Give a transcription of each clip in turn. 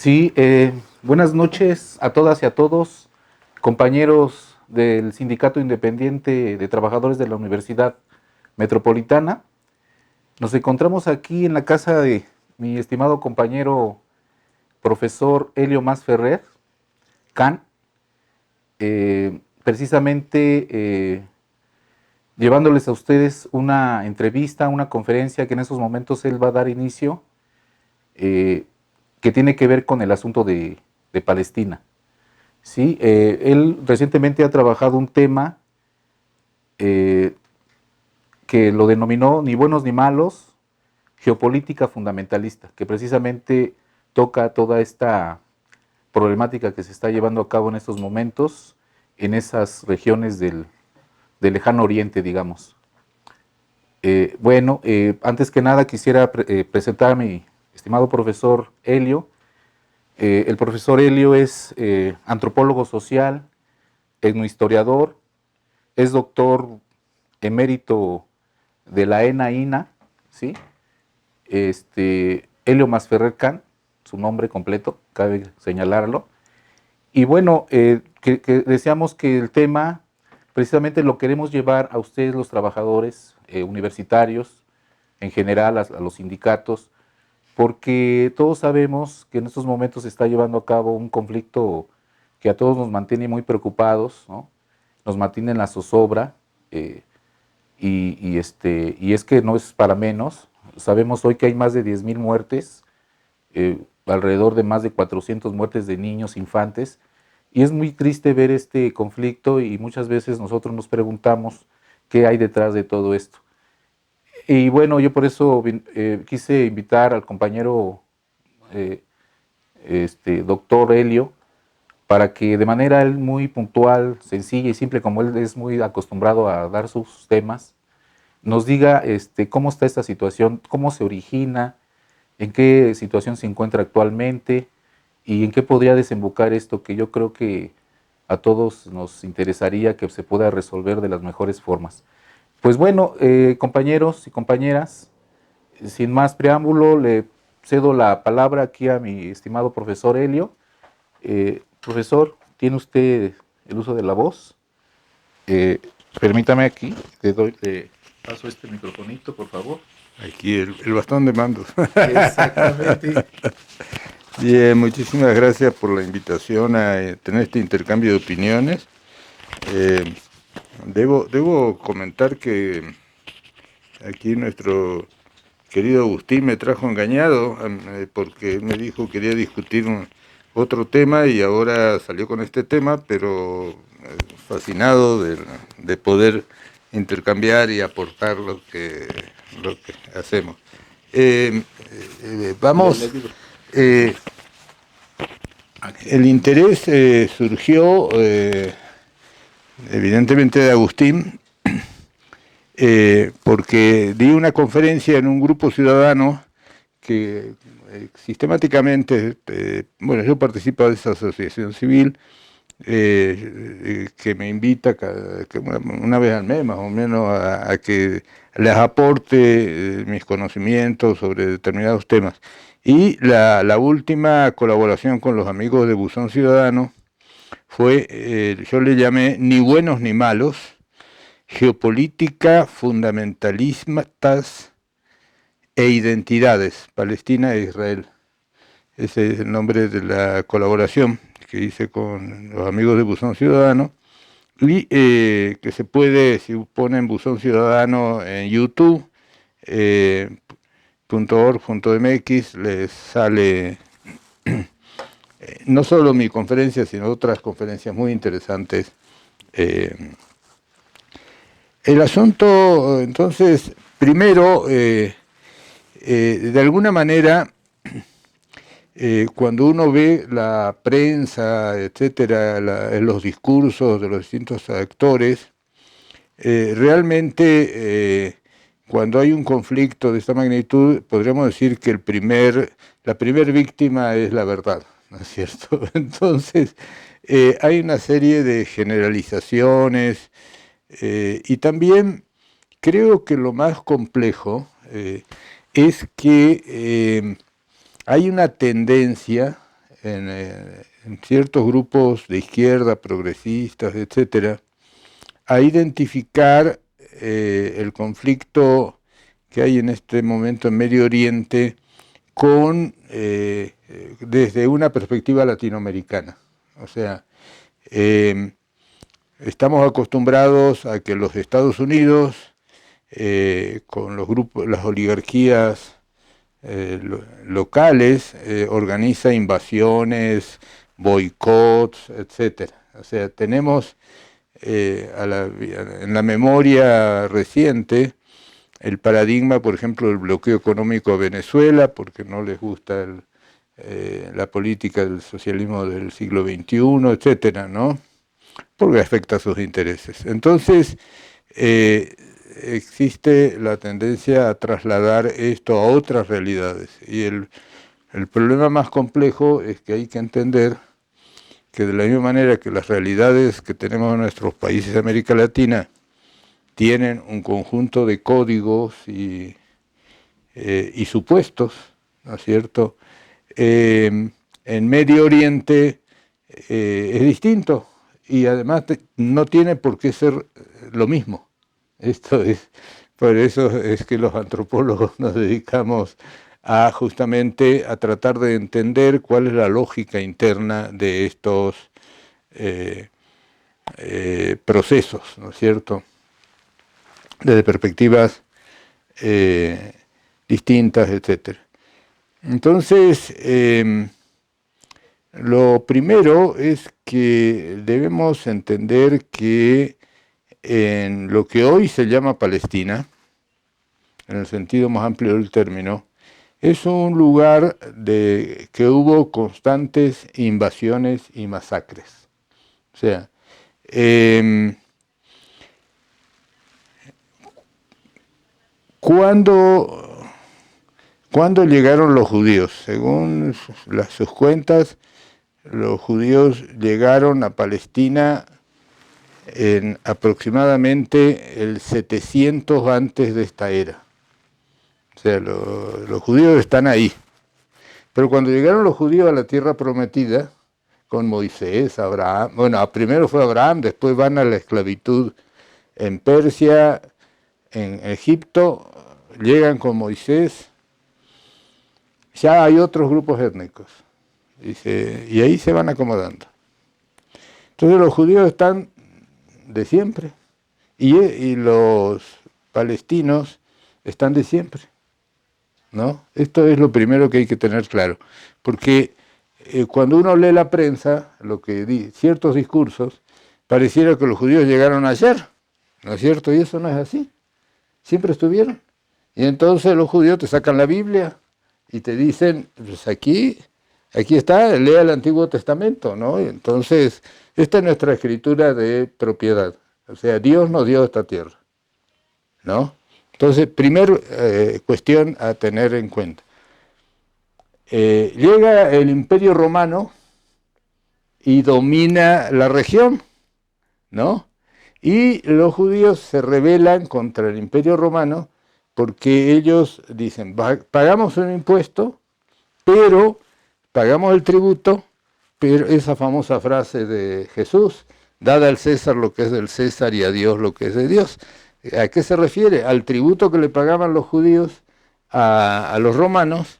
Sí, buenas noches a todas y a todos, compañeros del Sindicato Independiente de Trabajadores de la Universidad Metropolitana. Nos encontramos aquí en la casa de mi estimado compañero profesor Helio Masferrer, CAN, precisamente llevándoles a ustedes una entrevista, una conferencia que en esos momentos él va a dar inicio, eh, que tiene que ver con el asunto de Palestina. Sí, él recientemente ha trabajado un tema eh, que lo denominó ni buenos ni malos, geopolítica fundamentalista, que precisamente toca toda esta problemática que se está llevando a cabo en estos momentos en esas regiones del lejano oriente, digamos. Antes que nada quisiera presentar a mi estimado profesor Helio. El profesor Helio es antropólogo social, etnohistoriador, es doctor emérito de la ENA-INA, ¿sí? Helio Masferrer Can, su nombre completo, cabe señalarlo. Y bueno, que deseamos que el tema precisamente lo queremos llevar a ustedes los trabajadores universitarios, en general a los sindicatos, porque todos sabemos que en estos momentos se está llevando a cabo un conflicto que a todos nos mantiene muy preocupados, ¿no? Nos mantiene en la zozobra, eh, y es que no es para menos. Sabemos hoy que hay más de 10,000 muertes, alrededor de más de 400 muertes de niños, infantes, y es muy triste ver este conflicto y muchas veces nosotros nos preguntamos qué hay detrás de todo esto. Y bueno, yo por eso quise invitar al compañero eh, doctor Helio, para que de manera él muy puntual, sencilla y simple, como él es muy acostumbrado a dar sus temas, nos diga cómo está esta situación, cómo se origina, en qué situación se encuentra actualmente y en qué podría desembocar esto que yo creo que a todos nos interesaría que se pueda resolver de las mejores formas. Pues bueno, compañeros y compañeras, sin más preámbulo, le cedo la palabra aquí a mi estimado profesor Helio. Profesor, tiene usted el uso de la voz. Eh, Permítame aquí, le paso este microfonito, por favor. Aquí el bastón de mando. Exactamente. Bien, muchísimas gracias por la invitación a tener este intercambio de opiniones. Eh, debo comentar que aquí nuestro querido Agustín me trajo engañado porque él me dijo que quería discutir otro tema y ahora salió con este tema, pero fascinado de poder intercambiar y aportar lo que hacemos. Vamos, el interés surgió evidentemente de Agustín, porque di una conferencia en un grupo ciudadano que sistemáticamente, bueno, yo participo de esa asociación civil, que me invita una vez al mes más o menos a que les aporte mis conocimientos sobre determinados temas. Y la última colaboración con los amigos de Buzón Ciudadano fue, yo le llamé Ni buenos ni malos, geopolítica, fundamentalistas e identidades, Palestina e Israel. Ese es el nombre de la colaboración que hice con los amigos de Buzón Ciudadano y que se puede, si ponen Buzón Ciudadano en YouTube, .org.mx, les sale no solo mi conferencia, sino otras conferencias muy interesantes. El asunto, entonces, primero, de alguna manera, cuando uno ve la prensa, etcétera, los discursos de los distintos actores, realmente cuando hay un conflicto de esta magnitud, podríamos decir que la primer víctima es la verdad, ¿no es cierto? Entonces, hay una serie de generalizaciones y también creo que lo más complejo es que hay una tendencia en ciertos grupos de izquierda, progresistas, etcétera, a identificar el conflicto que hay en este momento en Medio Oriente desde una perspectiva latinoamericana. O sea, estamos acostumbrados a que los Estados Unidos, con los grupos, las oligarquías locales, organiza invasiones, boicots, etcétera. O sea, tenemos en la memoria reciente el paradigma, por ejemplo, del bloqueo económico a Venezuela, porque no les gusta la política del socialismo del siglo XXI, etcétera, ¿no? Porque afecta a sus intereses. Entonces, existe la tendencia a trasladar esto a otras realidades. Y el problema más complejo es que hay que entender que de la misma manera que las realidades que tenemos en nuestros países de América Latina tienen un conjunto de códigos y supuestos, ¿no es cierto? En Medio Oriente es distinto y además no tiene por qué ser lo mismo. Por eso es que los antropólogos nos dedicamos justamente a tratar de entender cuál es la lógica interna de estos procesos, ¿no es cierto? Desde perspectivas distintas, etc. Entonces, lo primero es que debemos entender que en lo que hoy se llama Palestina, en el sentido más amplio del término, es un lugar que hubo constantes invasiones y masacres. O sea, ¿cuándo llegaron los judíos? Según sus cuentas, los judíos llegaron a Palestina en aproximadamente el 700 antes de esta era. O sea, los judíos están ahí. Pero cuando llegaron los judíos a la tierra prometida, con Moisés, Abraham, bueno, primero fue Abraham, después van a la esclavitud en Persia, en Egipto, llegan con Moisés, ya hay otros grupos étnicos, y ahí se van acomodando. Entonces los judíos están de siempre, y los palestinos están de siempre, ¿no? Esto es lo primero que hay que tener claro, porque cuando uno lee la prensa, ciertos discursos, pareciera que los judíos llegaron ayer, ¿no es cierto? Y eso no es así, siempre estuvieron. Y entonces los judíos te sacan la Biblia y te dicen, pues aquí está, lea el Antiguo Testamento, ¿no? Y entonces, esta es nuestra escritura de propiedad. O sea, Dios nos dio esta tierra, ¿no? Entonces, primer cuestión a tener en cuenta. Llega el Imperio Romano y domina la región, ¿no? Y los judíos se rebelan contra el Imperio Romano porque ellos dicen, pagamos un impuesto, pero pagamos el tributo, pero esa famosa frase de Jesús, dad al César lo que es del César y a Dios lo que es de Dios. ¿A qué se refiere? Al tributo que le pagaban los judíos a los romanos,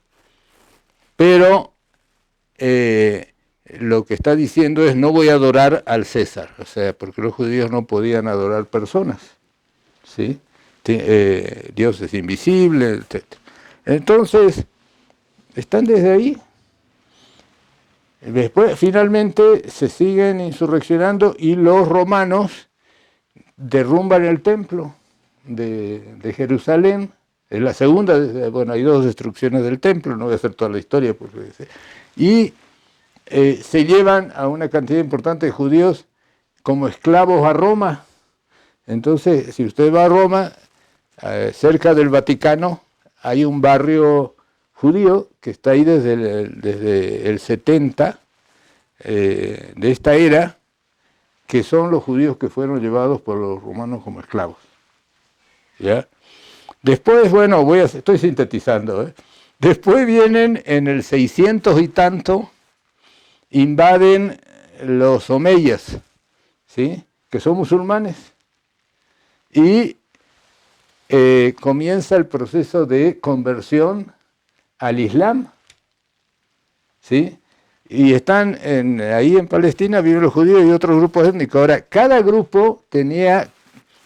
pero lo que está diciendo es no voy a adorar al César, o sea, porque los judíos no podían adorar personas, ¿sí? Dios es invisible, etc. Entonces, están desde ahí. Después, finalmente, se siguen insurreccionando y los romanos derrumban el templo de Jerusalén. Es la segunda, bueno, hay dos destrucciones del templo, no voy a hacer toda la historia, y se llevan a una cantidad importante de judíos como esclavos a Roma. Entonces, si usted va a Roma, cerca del Vaticano, hay un barrio judío que está ahí desde el 70 de esta era, que son los judíos que fueron llevados por los romanos como esclavos. ¿Ya? Después, bueno, estoy sintetizando, Después vienen en el 600 y tanto invaden los omeyas, ¿sí? Que son musulmanes, y comienza el proceso de conversión al Islam, ¿sí? Y están ahí en Palestina, viven los judíos y otros grupos étnicos. Ahora, cada grupo tenía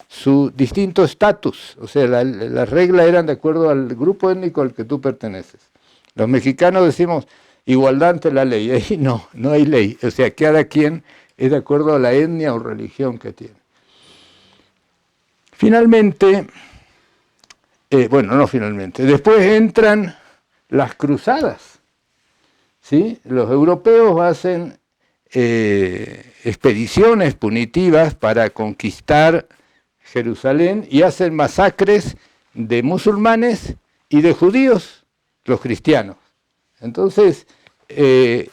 su distinto estatus, o sea, las reglas eran de acuerdo al grupo étnico al que tú perteneces. Los mexicanos decimos igualdad ante la ley, ahí no hay ley, o sea, cada quien es de acuerdo a la etnia o religión que tiene. Finalmente, después entran las cruzadas, ¿sí? Los europeos hacen expediciones punitivas para conquistar Jerusalén y hacen masacres de musulmanes y de judíos, los cristianos. Entonces, y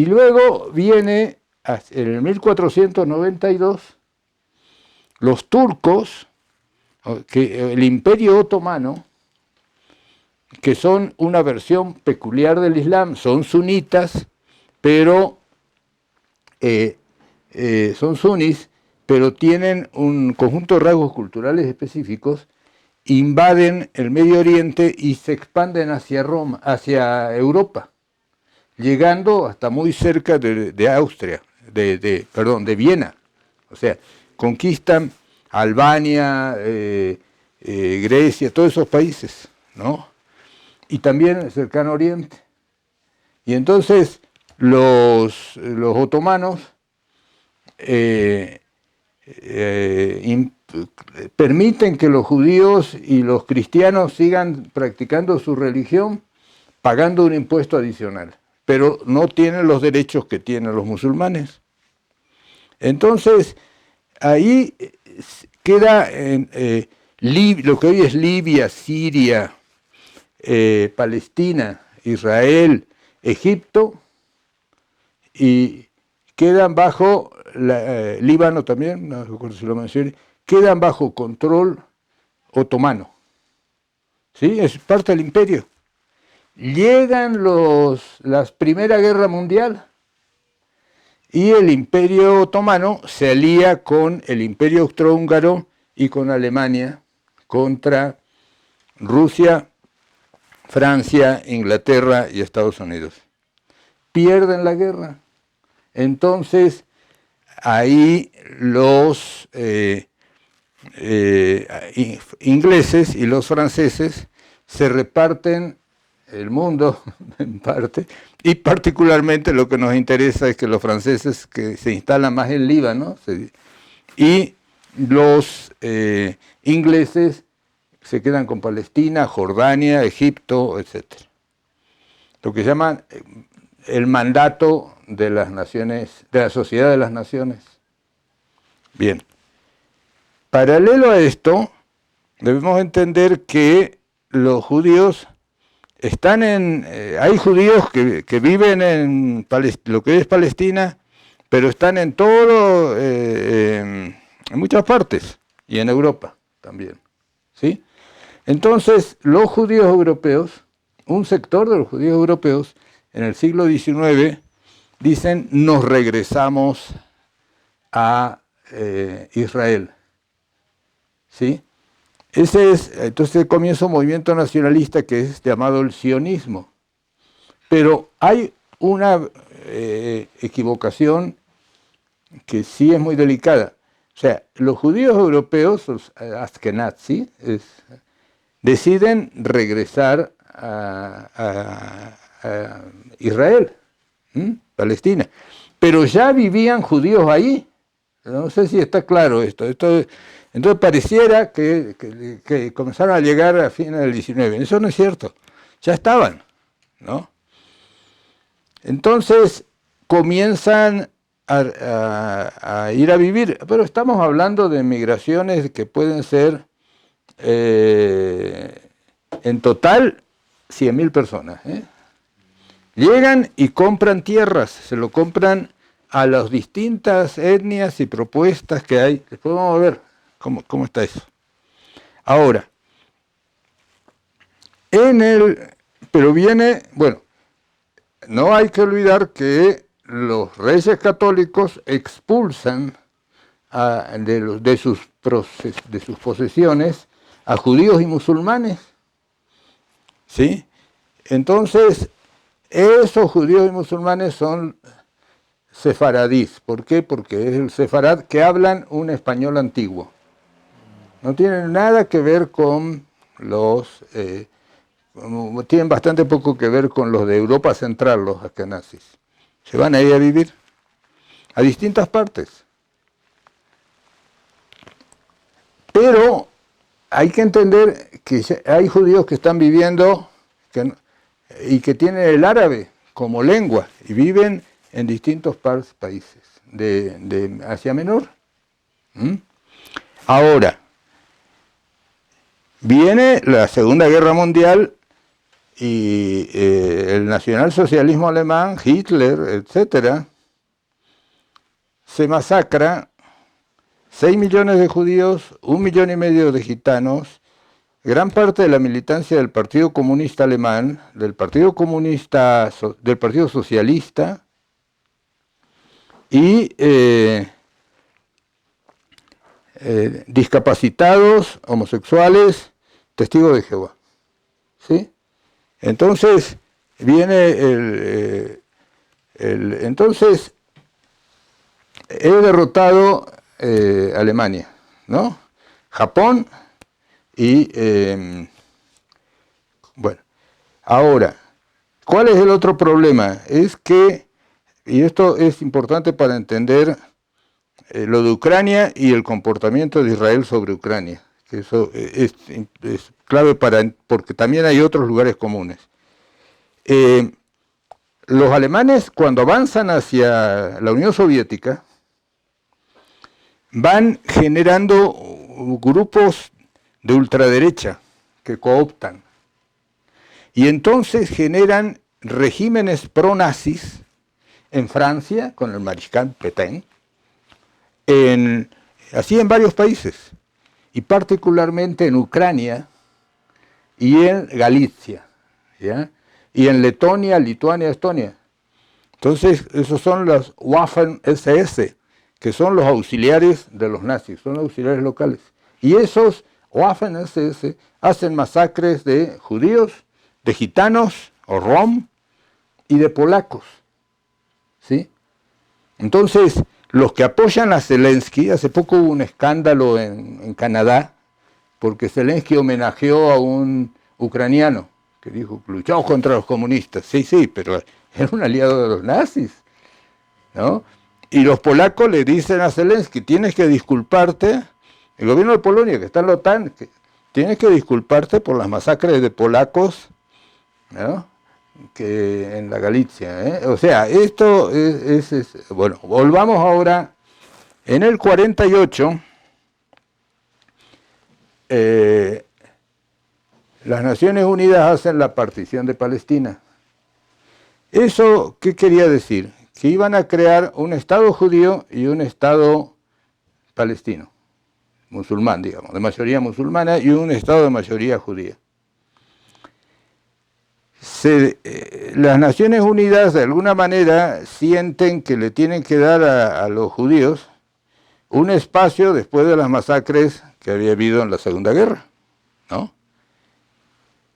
luego viene, en el 1492, los turcos, el Imperio Otomano, que son una versión peculiar del Islam, son sunitas, pero son sunis, pero tienen un conjunto de rasgos culturales específicos, invaden el Medio Oriente y se expanden hacia Roma, hacia Europa, llegando hasta muy cerca de Austria, de Viena. O sea, conquistan Albania, Grecia, todos esos países, ¿no? Y también el Cercano Oriente. Y entonces los otomanos permiten que los judíos y los cristianos sigan practicando su religión pagando un impuesto adicional, pero no tienen los derechos que tienen los musulmanes. Entonces, ahí queda lo que hoy es Libia, Siria, Palestina, Israel, Egipto, y quedan bajo, Líbano también, no recuerdo si lo mencioné, quedan bajo control otomano. ¿Sí? Es parte del imperio. Llegan la Primera Guerra Mundial y el Imperio Otomano se alía con el Imperio Austrohúngaro y con Alemania contra Rusia, Francia, Inglaterra y Estados Unidos. Pierden la guerra. Entonces, ahí los ingleses y los franceses se reparten el mundo, en parte, y particularmente lo que nos interesa es que los franceses que se instalan más en Líbano y los ingleses se quedan con Palestina, Jordania, Egipto, etc. Lo que llaman el mandato de las naciones, de la Sociedad de las Naciones. Bien. Paralelo a esto, debemos entender que los judíos están hay judíos que viven en lo que es Palestina, pero están en en muchas partes, y en Europa también, ¿sí? Entonces, los judíos europeos, un sector de los judíos europeos, en el siglo XIX, dicen, nos regresamos a Israel, ¿sí? Entonces comienza un movimiento nacionalista que es llamado el sionismo. Pero hay una equivocación que sí es muy delicada. O sea, los judíos europeos, los Ashkenazi, deciden regresar a Israel, Palestina. Pero ya vivían judíos ahí. No sé si está claro esto. Entonces pareciera que comenzaron a llegar a fines del 19. Eso no es cierto. Ya estaban, ¿no? Entonces comienzan a ir a vivir. Pero estamos hablando de migraciones que pueden ser en total 100.000 personas. Llegan y compran tierras. Se lo compran a las distintas etnias y propuestas que hay. Después vamos a ver cómo está eso. Ahora, pero viene, bueno, no hay que olvidar que los reyes católicos expulsan de sus posesiones a judíos y musulmanes, ¿sí? Entonces, esos judíos y musulmanes son sefaradís. ¿Por qué? Porque es el sefarad que hablan un español antiguo. No tienen nada que ver con los... tienen bastante poco que ver con los de Europa Central, los askenazis. Se van ahí a vivir a distintas partes. Pero hay que entender que hay judíos que están viviendo y que tienen el árabe como lengua y viven en distintos países de Asia Menor. Ahora, viene la Segunda Guerra Mundial y el nacionalsocialismo alemán, Hitler, etcétera, se masacra 6 millones de judíos, 1,5 millones de gitanos, gran parte de la militancia del Partido Comunista Alemán, del Partido Socialista y discapacitados, homosexuales, testigos de Jehová. ¿Sí? Entonces viene entonces he derrotado Alemania, ¿no? Japón y bueno, ahora, ¿cuál es el otro problema? Es que, y esto es importante para entender lo de Ucrania y el comportamiento de Israel sobre Ucrania, que eso es clave porque también hay otros lugares comunes. Los alemanes, cuando avanzan hacia la Unión Soviética, van generando grupos de ultraderecha que cooptan. Y entonces generan regímenes pro-nazis en Francia, con el mariscal Pétain, así en varios países, y particularmente en Ucrania y en Galicia, ¿ya? Y en Letonia, Lituania, Estonia. Entonces, esos son los Waffen-SS, que son los auxiliares de los nazis, son auxiliares locales. Y esos Waffen-SS hacen masacres de judíos, de gitanos o rom y de polacos. ¿Sí? Entonces, los que apoyan a Zelensky, hace poco hubo un escándalo en Canadá, porque Zelensky homenajeó a un ucraniano que dijo, luchamos contra los comunistas. Sí, pero era un aliado de los nazis, ¿no? Y los polacos le dicen a Zelensky, tienes que disculparte, el gobierno de Polonia, que está en la OTAN, tienes que disculparte por las masacres de polacos, ¿no? Que en la Galicia, ¿eh? O sea, esto es bueno, volvamos ahora. En el 48, las Naciones Unidas hacen la partición de Palestina. ¿Eso qué quería decir? Que iban a crear un Estado judío y un Estado palestino, musulmán, digamos, de mayoría musulmana, y un Estado de mayoría judía. Las Naciones Unidas de alguna manera sienten que le tienen que dar a los judíos un espacio después de las masacres que había habido en la Segunda Guerra, ¿no?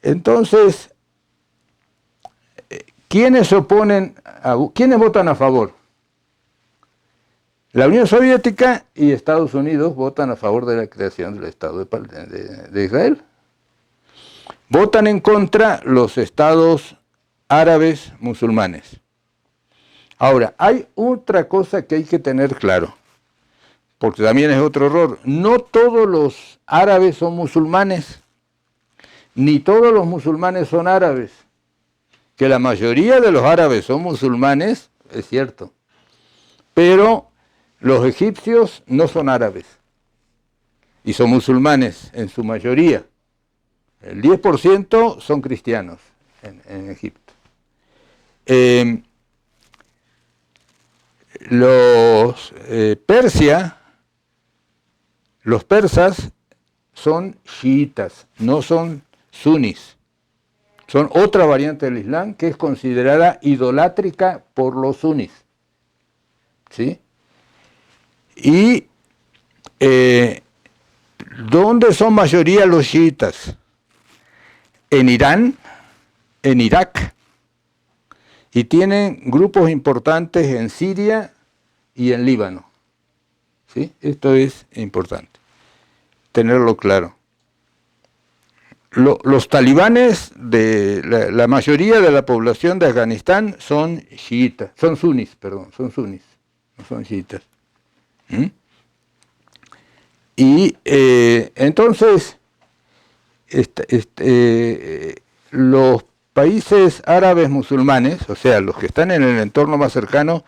Entonces, ¿quiénes votan a favor? La Unión Soviética y Estados Unidos votan a favor de la creación del Estado de Israel. Votan en contra los estados árabes musulmanes. Ahora, hay otra cosa que hay que tener claro, porque también es otro error. No todos los árabes son musulmanes, ni todos los musulmanes son árabes. Que la mayoría de los árabes son musulmanes, es cierto, pero los egipcios no son árabes y son musulmanes en su mayoría. El 10% son cristianos en Egipto. Los persas son chiitas, no son sunnis. Son otra variante del Islam que es considerada idolátrica por los sunís. ¿Sí? Y ¿dónde son mayoría los chiitas? En Irán, en Irak, y tienen grupos importantes en Siria y en Líbano. ¿Sí? Esto es importante, tenerlo claro. Los talibanes, la mayoría de la población de Afganistán son chiitas, son sunís, no son chiitas. ¿Mm? Y entonces, los países árabes musulmanes, o sea, los que están en el entorno más cercano,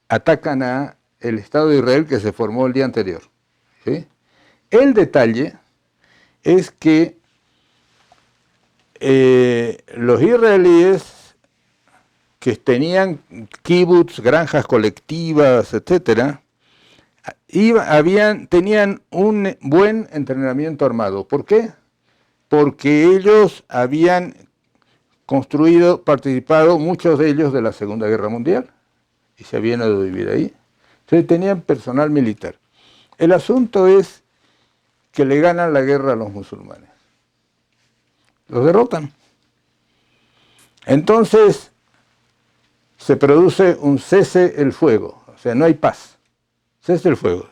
atacan a el Estado de Israel que se formó el día anterior. ¿Sí? El detalle es que los israelíes que tenían kibbutz, granjas colectivas, etcétera, tenían un buen entrenamiento armado. ¿Por qué? Porque ellos habían participado, muchos de ellos, de la Segunda Guerra Mundial, y se habían ido a vivir ahí. Entonces tenían personal militar. El asunto es que le ganan la guerra a los musulmanes. Los derrotan. Entonces se produce un cese el fuego, o sea, no hay paz. Cese el fuego.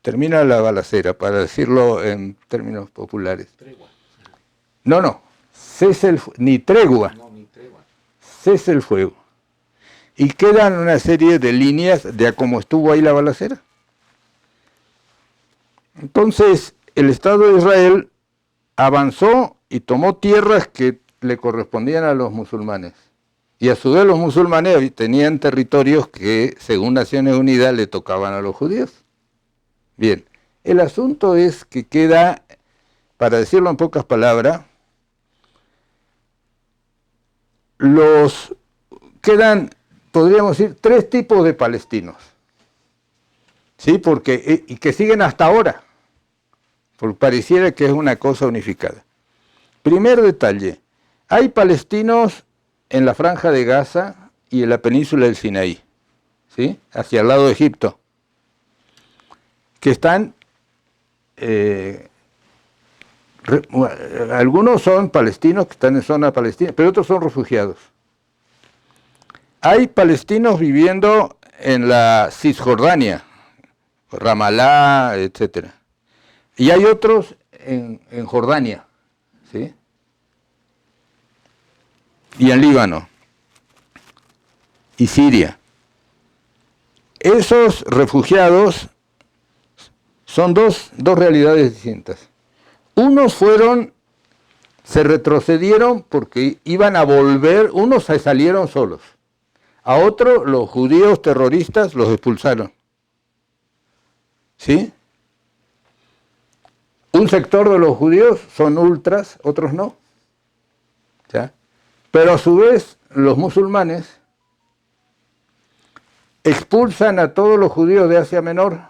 Termina la balacera, para decirlo en términos populares. Tregua. No. Ni tregua. No, ni tregua. Cese el fuego. Y quedan una serie de líneas de a cómo estuvo ahí la balacera. Entonces, el Estado de Israel avanzó y tomó tierras que le correspondían a los musulmanes. Y a su vez los musulmanes tenían territorios que, según Naciones Unidas, le tocaban a los judíos. Bien, el asunto es que queda, para decirlo en pocas palabras, quedan, podríamos decir, 3 tipos de palestinos. ¿Sí? Y que siguen hasta ahora, porque pareciera que es una cosa unificada. Primer detalle, hay palestinos en la Franja de Gaza y en la península del Sinaí, ¿sí? Hacia el lado de Egipto, que están, algunos son palestinos que están en zona palestina, pero otros son refugiados. Hay palestinos viviendo en la Cisjordania, Ramalá, etc. Y hay otros en Jordania, ¿sí? Y en Líbano y Siria. Esos refugiados son dos realidades distintas. Unos se retrocedieron porque iban a volver, unos se salieron solos. A otros, los judíos terroristas los expulsaron. ¿Sí? Un sector de los judíos son ultras, otros no. ¿Ya? Pero a su vez, los musulmanes expulsan a todos los judíos de Asia Menor,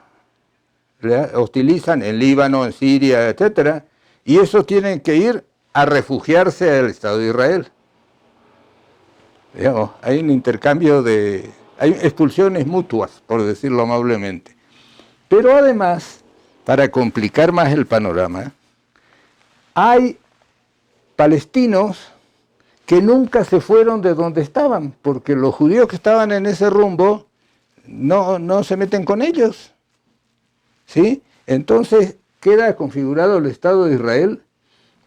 hostilizan en Líbano, en Siria, etc. Y esos tienen que ir a refugiarse al Estado de Israel. Digamos, hay un intercambio hay expulsiones mutuas, por decirlo amablemente. Pero además, para complicar más el panorama, hay palestinos que nunca se fueron de donde estaban, porque los judíos que estaban en ese rumbo no se meten con ellos. ¿Sí? Entonces queda configurado el Estado de Israel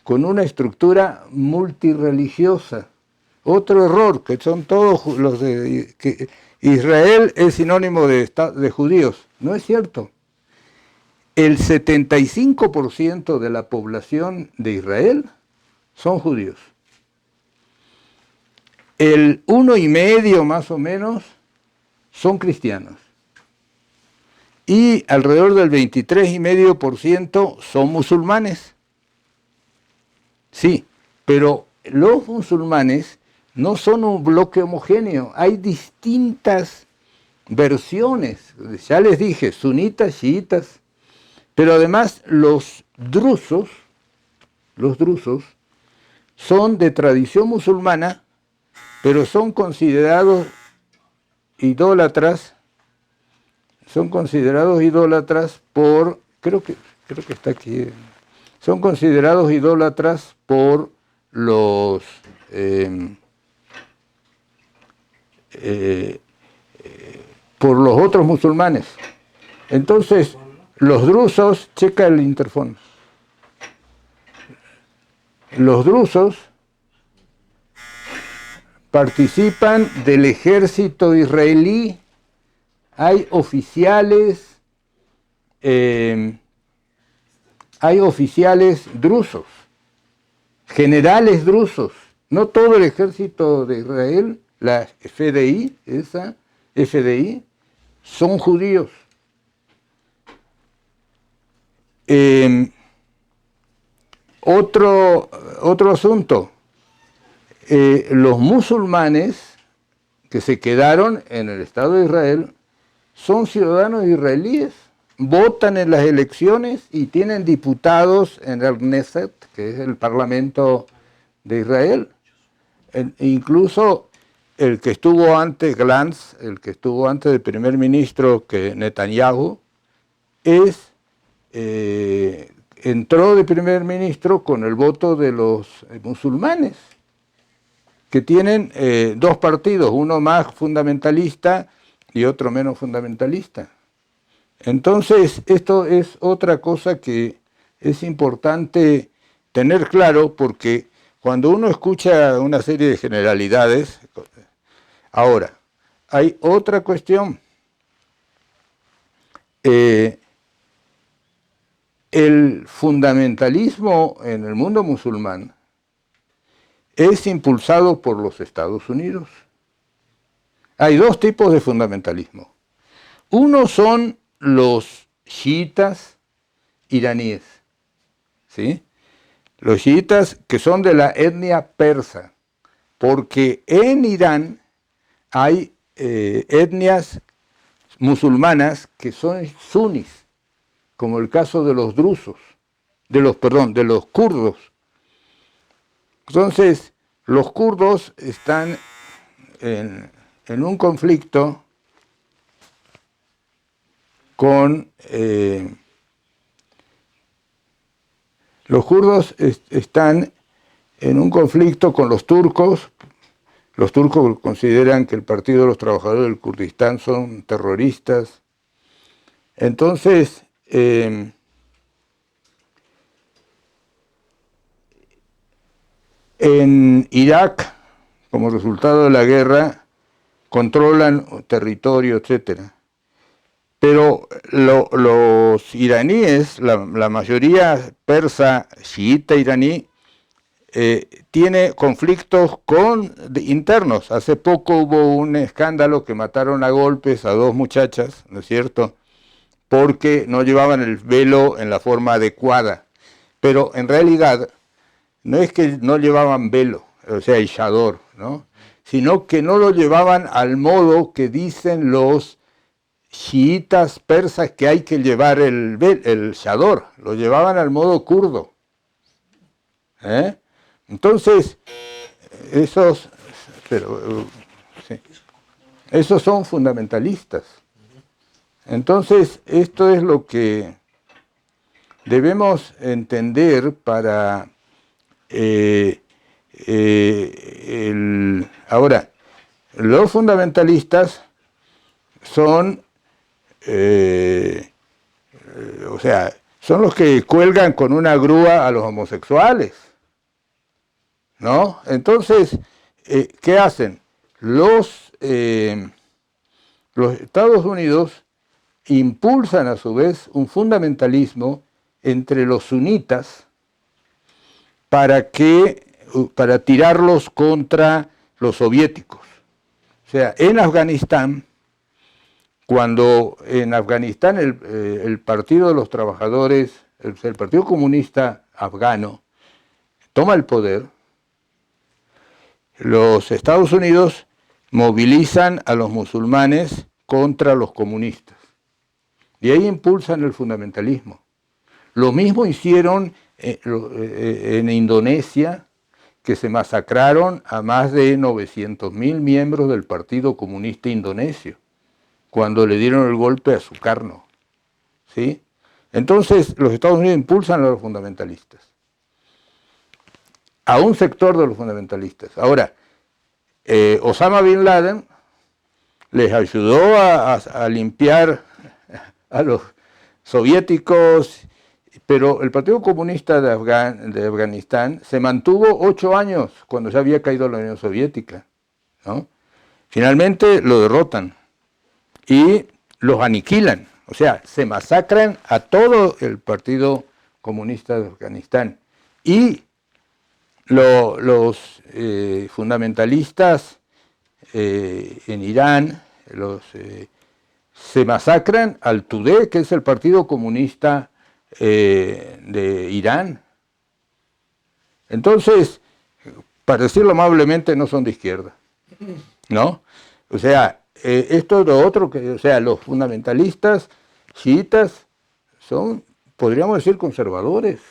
con una estructura multirreligiosa. Otro error, que son todos los que Israel es sinónimo de judíos. No es cierto. El 75% de la población de Israel son judíos. El 1,5% más o menos son cristianos. Y alrededor del 23,5% son musulmanes. Sí, pero los musulmanes no son un bloque homogéneo, hay distintas versiones, ya les dije, sunitas, chiitas, pero además los drusos son de tradición musulmana, pero son considerados idólatras, por, creo que está aquí, son considerados idólatras por los otros musulmanes. Entonces, los drusos, checa el interfón, los drusos participan del ejército israelí, hay oficiales drusos, generales drusos, no todo el ejército de Israel, la FDI, son judíos. Otro asunto, los musulmanes que se quedaron en el Estado de Israel son ciudadanos israelíes, votan en las elecciones y tienen diputados en el Knesset, que es el Parlamento de Israel. Incluso el que estuvo antes, Gantz, el que estuvo antes del primer ministro, que Netanyahu, entró de primer ministro con el voto de los musulmanes, que tienen dos partidos, uno más fundamentalista y otro menos fundamentalista. Entonces, esto es otra cosa que es importante tener claro, porque cuando uno escucha una serie de generalidades, ahora, hay otra cuestión. El fundamentalismo en el mundo musulmán es impulsado por los Estados Unidos. Hay dos tipos de fundamentalismo. Uno son los chiitas iraníes, ¿sí? Los chiitas que son de la etnia persa, porque en Irán hay etnias musulmanas que son sunis, como el caso de los drusos, de los kurdos. Entonces, los kurdos están en un conflicto con... los kurdos están en un conflicto con los turcos. Los turcos consideran que el Partido de los Trabajadores del Kurdistán son terroristas. Entonces, en Irak, como resultado de la guerra, controlan territorio, etc. Pero los iraníes, la mayoría persa, chiita iraní, tiene conflictos internos. Hace poco hubo un escándalo que mataron a golpes a dos muchachas, ¿no es cierto?, porque no llevaban el velo en la forma adecuada. Pero en realidad no es que no llevaban velo, o sea, ishador, ¿no?, sino que no lo llevaban al modo que dicen los chiitas persas que hay que llevar el shador, lo llevaban al modo kurdo. Entonces, esos son fundamentalistas. Entonces, esto es lo que debemos entender para... ahora, los fundamentalistas son... son los que cuelgan con una grúa a los homosexuales, ¿no? Entonces, ¿qué hacen? Los Estados Unidos impulsan a su vez un fundamentalismo entre los sunitas para tirarlos contra los soviéticos. O sea, en Afganistán, cuando en Afganistán el Partido de los Trabajadores, el Partido Comunista Afgano, toma el poder, los Estados Unidos movilizan a los musulmanes contra los comunistas. Y ahí impulsan el fundamentalismo. Lo mismo hicieron en Indonesia que se masacraron a más de 900.000 miembros del Partido Comunista Indonesio, cuando le dieron el golpe a Sukarno, ¿sí? Entonces, los Estados Unidos impulsan a los fundamentalistas, a un sector de los fundamentalistas. Ahora, Osama Bin Laden les ayudó a limpiar a los soviéticos, pero el Partido Comunista de Afganistán se mantuvo 8 años cuando ya había caído la Unión Soviética, ¿no? Finalmente lo derrotan y los aniquilan, o sea, se masacran a todo el Partido Comunista de Afganistán. Y los fundamentalistas en Irán, se masacran al Tudeh, que es el Partido Comunista de Irán. Entonces, para decirlo amablemente, no son de izquierda, ¿no? O sea, esto es lo otro que, o sea, los fundamentalistas chiitas son, podríamos decir, conservadores,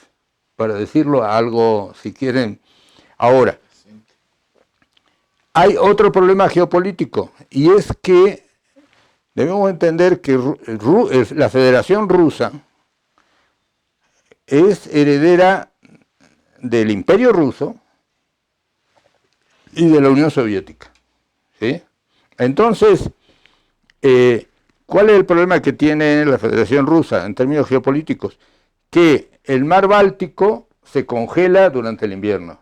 para decirlo algo, si quieren. Ahora, hay otro problema geopolítico, y es que debemos entender que la Federación Rusa es heredera del Imperio Ruso y de la Unión Soviética, ¿sí? Entonces, ¿cuál es el problema que tiene la Federación Rusa en términos geopolíticos? Que el mar Báltico se congela durante el invierno,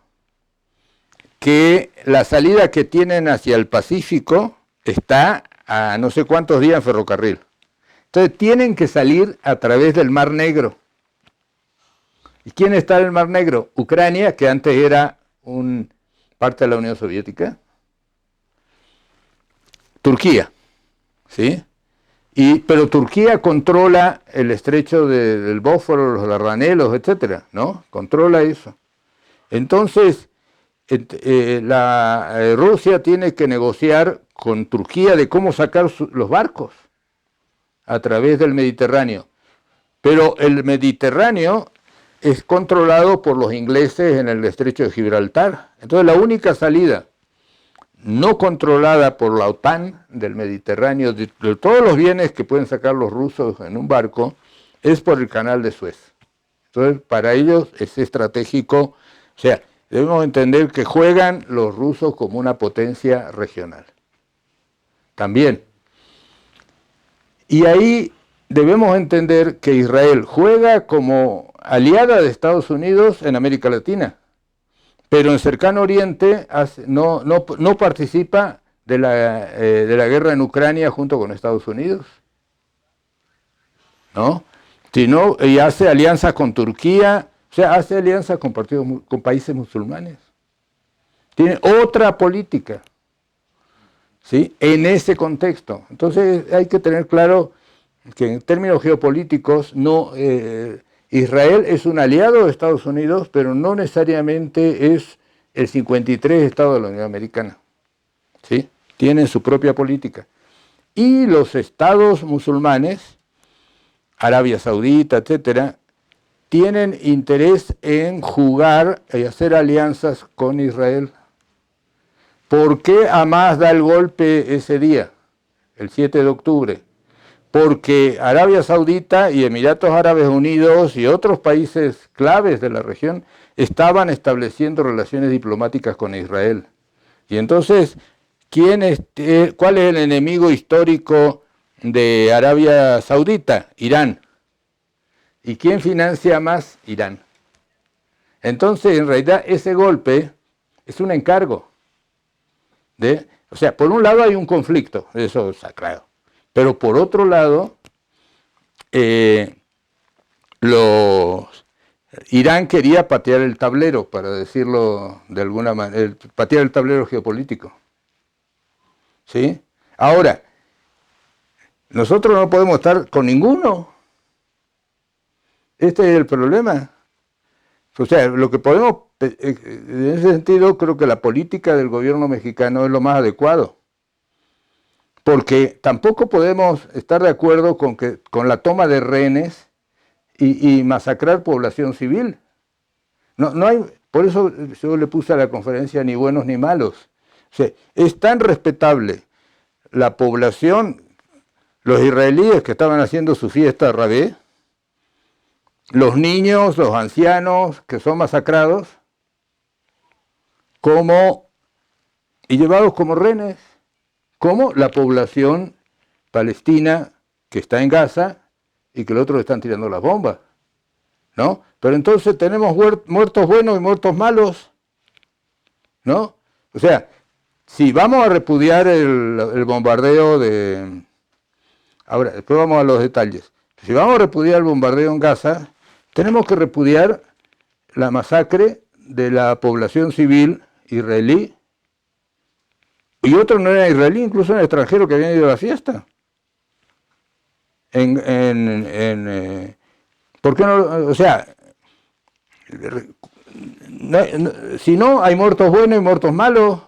que la salida que tienen hacia el Pacífico está a no sé cuántos días en ferrocarril. Entonces tienen que salir a través del Mar Negro. ¿Y quién está en el Mar Negro? Ucrania, que antes era parte de la Unión Soviética. Turquía, ¿sí? Pero Turquía controla el estrecho del Bósforo, los Dardanelos, etcétera, ¿no? Controla eso. Entonces, Rusia tiene que negociar con Turquía de cómo sacar los barcos a través del Mediterráneo. Pero el Mediterráneo es controlado por los ingleses en el estrecho de Gibraltar. Entonces la única salida no controlada por la OTAN del Mediterráneo, de todos los bienes que pueden sacar los rusos en un barco, es por el canal de Suez. Entonces para ellos es estratégico, o sea, debemos entender que juegan los rusos como una potencia regional. También. Y ahí debemos entender que Israel juega como aliada de Estados Unidos en América Latina, pero en Cercano Oriente no participa de la guerra en Ucrania junto con Estados Unidos, ¿no? Y hace alianzas con Turquía, o sea, hace alianzas con países musulmanes. Tiene otra política, ¿sí? En ese contexto. Entonces hay que tener claro que en términos geopolíticos Israel es un aliado de Estados Unidos, pero no necesariamente es el 53 Estado de la Unión Americana, ¿sí? Tienen su propia política. Y los estados musulmanes, Arabia Saudita, etcétera, tienen interés en jugar y hacer alianzas con Israel. ¿Por qué Hamás da el golpe ese día, el 7 de octubre? Porque Arabia Saudita y Emiratos Árabes Unidos y otros países claves de la región estaban estableciendo relaciones diplomáticas con Israel. Y entonces, ¿cuál es el enemigo histórico de Arabia Saudita? Irán. ¿Y quién financia más? Irán. Entonces, en realidad, ese golpe es un encargo. O sea, por un lado hay un conflicto, eso está claro. Pero por otro lado, Irán quería patear el tablero, para decirlo de alguna manera, patear el tablero geopolítico, ¿sí? Ahora, nosotros no podemos estar con ninguno. Este es el problema. O sea, lo que podemos, en ese sentido, creo que la política del gobierno mexicano es lo más adecuado. Porque tampoco podemos estar de acuerdo con la toma de rehenes y masacrar población civil. no hay, por eso yo le puse a la conferencia ni buenos ni malos. O sea, es tan respetable la población, los israelíes que estaban haciendo su fiesta rabé, los niños, los ancianos que son masacrados, y llevados como rehenes, como la población palestina que está en Gaza y que el otro le están tirando las bombas, ¿no? Pero entonces tenemos muertos buenos y muertos malos, ¿no? O sea, si vamos a repudiar el bombardeo de... Ahora, después vamos a los detalles. Si vamos a repudiar el bombardeo en Gaza, tenemos que repudiar la masacre de la población civil israelí, y otro no era israelí, incluso un extranjero que había ido a la fiesta. ¿Por qué no? O sea, si no, hay muertos buenos y muertos malos,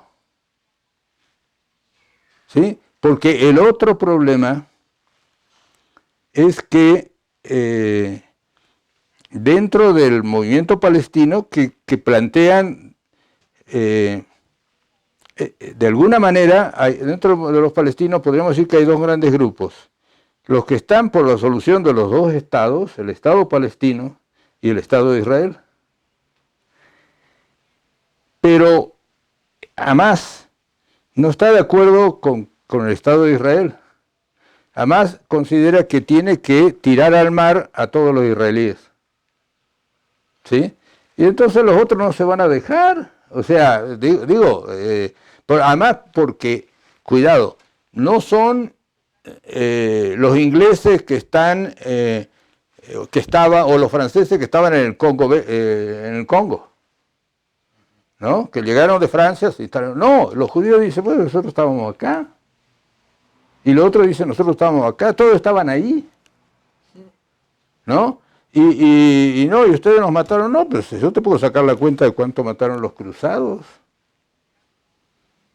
¿sí? Porque el otro problema es que dentro del movimiento palestino que plantean, de alguna manera, dentro de los palestinos podríamos decir que hay dos grandes grupos. Los que están por la solución de los dos estados, el Estado palestino y el Estado de Israel. Pero Hamás no está de acuerdo con el Estado de Israel. Hamás considera que tiene que tirar al mar a todos los israelíes. ¿Sí? Y entonces los otros no se van a dejar. O sea, además porque, cuidado, no son los ingleses que están, o los franceses que estaban en el Congo, ¿no? Que llegaron de Francia, se instalaron. No, los judíos dicen, bueno, nosotros estábamos acá. Y los otros dicen, nosotros estábamos acá, todos estaban ahí, ¿no? Y no, y ustedes nos mataron, no, pero si yo te puedo sacar la cuenta de cuánto mataron los cruzados.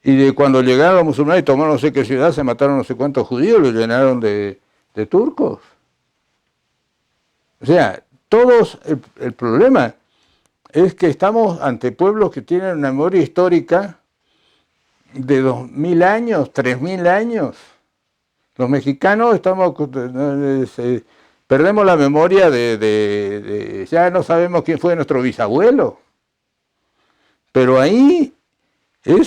Y de cuando llegaron los musulmanes y tomaron no sé qué ciudad, se mataron no sé cuántos judíos, los llenaron de turcos. O sea, el problema es que estamos ante pueblos que tienen una memoria histórica de 2000 años, 3000 años. Los mexicanos perdemos la memoria ya no sabemos quién fue nuestro bisabuelo. Pero ahí, o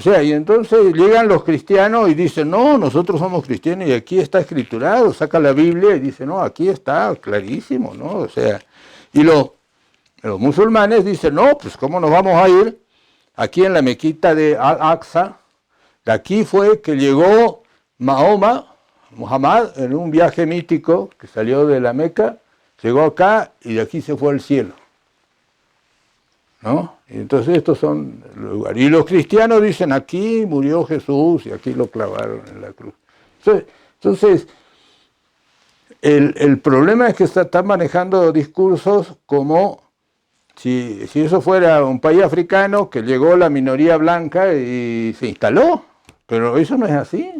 sea, y entonces llegan los cristianos y dicen, no, nosotros somos cristianos y aquí está escriturado, saca la Biblia y dice, no, aquí está clarísimo, ¿no? O sea, y los musulmanes dicen, no, pues ¿cómo nos vamos a ir? Aquí en la mequita de Al-Aqsa, de aquí fue que llegó Muhammad, en un viaje mítico que salió de la Meca, llegó acá y de aquí se fue al cielo, ¿no? Y entonces estos son los lugares. Y los cristianos dicen, aquí murió Jesús y aquí lo clavaron en la cruz. Entonces el problema es que están manejando discursos como si eso fuera un país africano que llegó la minoría blanca y se instaló, pero eso no es así.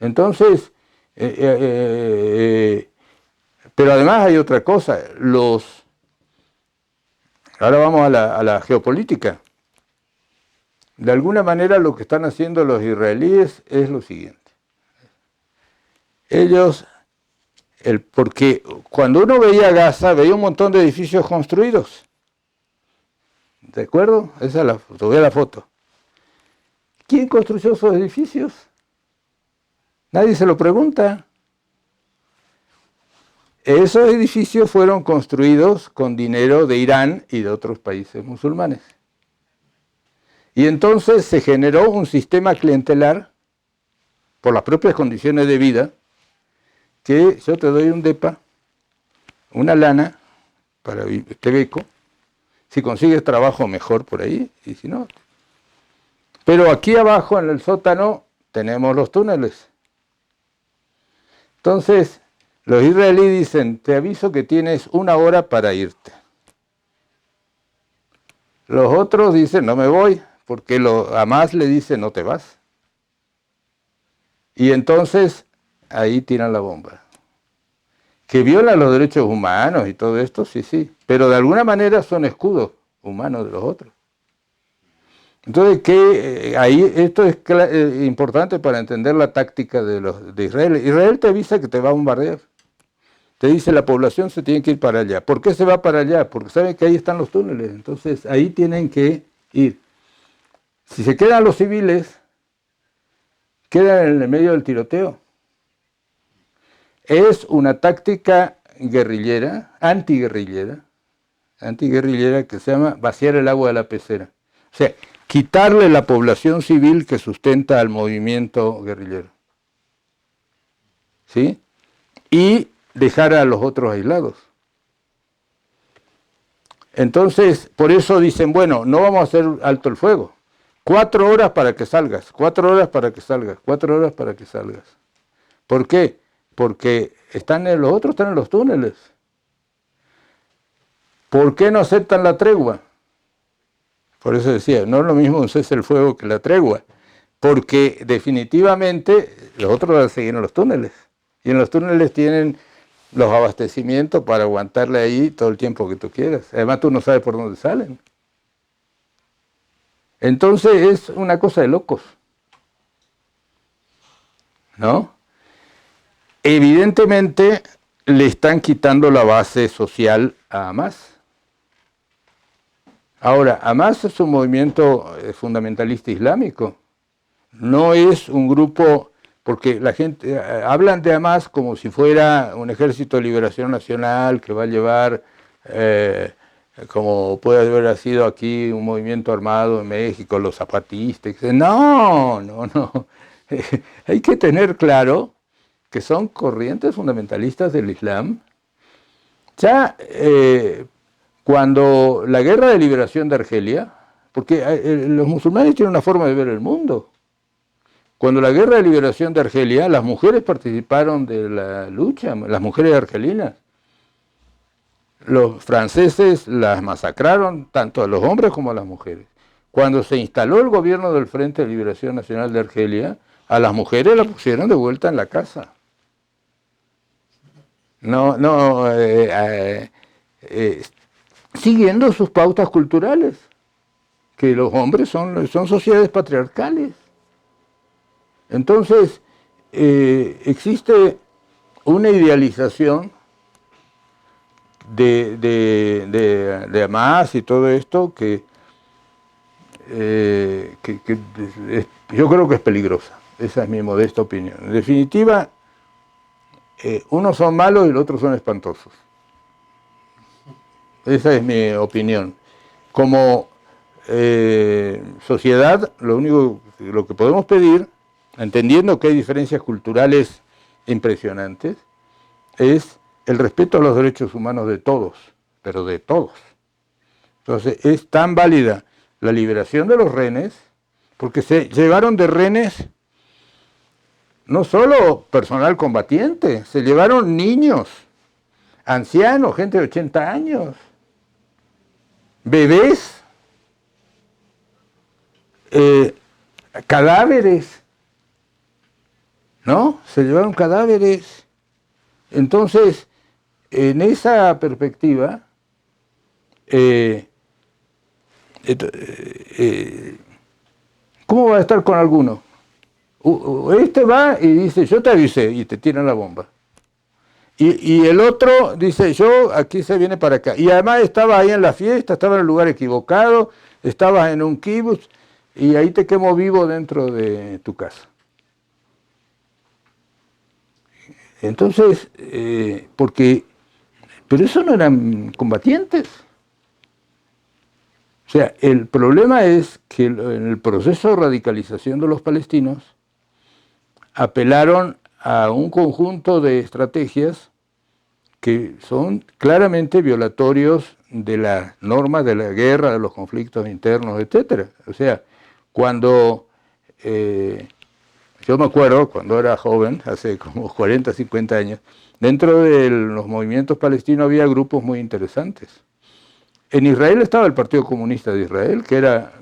Entonces, pero además hay otra cosa, ahora vamos a la geopolítica. De alguna manera lo que están haciendo los israelíes es lo siguiente. Ellos, porque cuando uno veía Gaza, veía un montón de edificios construidos. ¿De acuerdo? Esa es la foto. ¿Quién construyó esos edificios? Nadie se lo pregunta. Esos edificios fueron construidos con dinero de Irán y de otros países musulmanes. Y entonces se generó un sistema clientelar por las propias condiciones de vida, que yo te doy un depa, una lana para te beco, si consigues trabajo mejor por ahí, y si no. Pero aquí abajo en el sótano tenemos los túneles. Entonces, los israelíes dicen, te aviso que tienes 1 hora para irte. Los otros dicen, no me voy, porque Hamás le dice, no te vas. Y entonces, ahí tiran la bomba. Que violan los derechos humanos y todo esto, sí, sí, pero de alguna manera son escudos humanos de los otros. Entonces, ahí esto es importante para entender la táctica de Israel. Israel te avisa que te va a bombardear. Te dice la población se tiene que ir para allá. ¿Por qué se va para allá? Porque saben que ahí están los túneles. Entonces, ahí tienen que ir. Si se quedan los civiles, quedan en el medio del tiroteo. Es una táctica guerrillera, antiguerrillera que se llama vaciar el agua de la pecera. O sea, quitarle la población civil que sustenta al movimiento guerrillero. ¿Sí? Y dejar a los otros aislados. Entonces, por eso dicen, bueno, no vamos a hacer alto el fuego. 4 horas para que salgas, 4 horas para que salgas, 4 horas para que salgas. ¿Por qué? Porque los otros están en los túneles. ¿Por qué no aceptan la tregua? Por eso decía, no es lo mismo un cese el fuego que la tregua. Porque definitivamente los otros van a seguir en los túneles. Y en los túneles tienen los abastecimientos para aguantarle ahí todo el tiempo que tú quieras. Además tú no sabes por dónde salen. Entonces es una cosa de locos. ¿No? Evidentemente le están quitando la base social a Hamas. Ahora, Hamas es un movimiento fundamentalista islámico. No es un grupo, porque la gente hablan de Hamas como si fuera un ejército de liberación nacional que va a llevar, como puede haber sido aquí un movimiento armado en México, los zapatistas. No. Hay que tener claro que son corrientes fundamentalistas del Islam. Ya cuando la guerra de liberación de Argelia, porque los musulmanes tienen una forma de ver el mundo. Cuando la guerra de liberación de Argelia, las mujeres participaron de la lucha, las mujeres argelinas. Los franceses las masacraron tanto a los hombres como a las mujeres. Cuando se instaló el gobierno del Frente de Liberación Nacional de Argelia, a las mujeres las pusieron de vuelta en la casa. Siguiendo sus pautas culturales, que los hombres son sociedades patriarcales. Entonces, existe una idealización de Hamas y todo esto que yo creo que es peligrosa. Esa es mi modesta opinión. En definitiva, unos son malos y los otros son espantosos. Esa es mi opinión. Como sociedad, lo que podemos pedir, entendiendo que hay diferencias culturales impresionantes, es el respeto a los derechos humanos de todos, pero de todos. Entonces, es tan válida la liberación de los rehenes, porque se llevaron de rehenes no solo personal combatiente, se llevaron niños, ancianos, gente de 80 años, bebés, cadáveres, ¿no? Se llevaron cadáveres. Entonces, en esa perspectiva, ¿cómo va a estar con alguno? Este va y dice, yo te avisé, y te tiran la bomba. Y el otro dice, aquí se viene para acá. Y además estaba ahí en la fiesta, estaba en el lugar equivocado, estabas en un kibutz, y ahí te quemo vivo dentro de tu casa. Entonces, pero eso no eran combatientes. O sea, el problema es que en el proceso de radicalización de los palestinos apelaron a un conjunto de estrategias que son claramente violatorios de las normas de la guerra, de los conflictos internos, etc. O sea, cuando yo me acuerdo, cuando era joven, hace como 40, 50 años, dentro de los movimientos palestinos había grupos muy interesantes. En Israel estaba el Partido Comunista de Israel, que era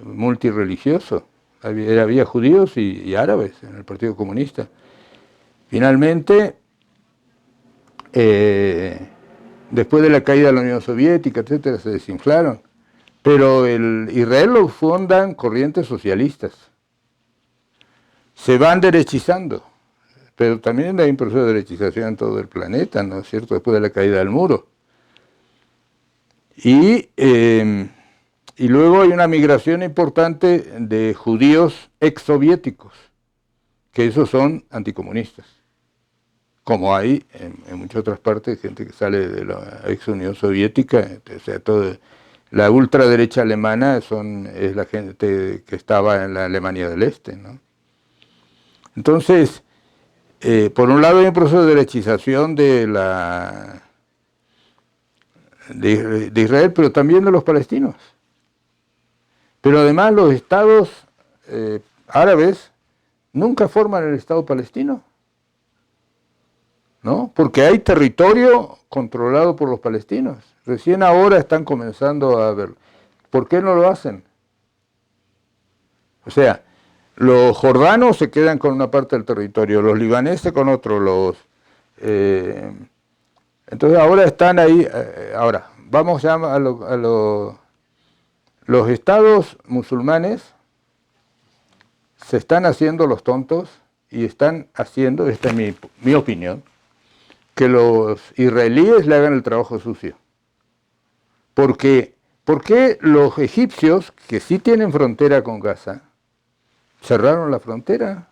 multirreligioso. Había judíos y árabes en el Partido Comunista. Finalmente, Después de la caída de la Unión Soviética, etcétera, se desinflaron. Pero Israel lo fundan corrientes socialistas. Se van derechizando. Pero también hay un proceso de derechización en todo el planeta, ¿no es cierto?, después de la caída del muro. Y luego hay una migración importante de judíos exsoviéticos, que esos son anticomunistas. Como hay en muchas otras partes, gente que sale de la ex Unión Soviética, o sea, la ultraderecha alemana es la gente que estaba en la Alemania del Este, ¿no? Entonces, por un lado hay un proceso de derechización de Israel, pero también de los palestinos. Pero además los estados árabes nunca forman el Estado palestino, ¿no? Porque hay territorio controlado por los palestinos. Recién ahora están comenzando a ver. ¿Por qué no lo hacen? O sea, los jordanos se quedan con una parte del territorio, los libaneses con otro, entonces ahora están ahí. Ahora, vamos ya los estados musulmanes se están haciendo los tontos y están haciendo, esta es mi opinión, que los israelíes le hagan el trabajo sucio. ¿Por qué los egipcios, que sí tienen frontera con Gaza, cerraron la frontera?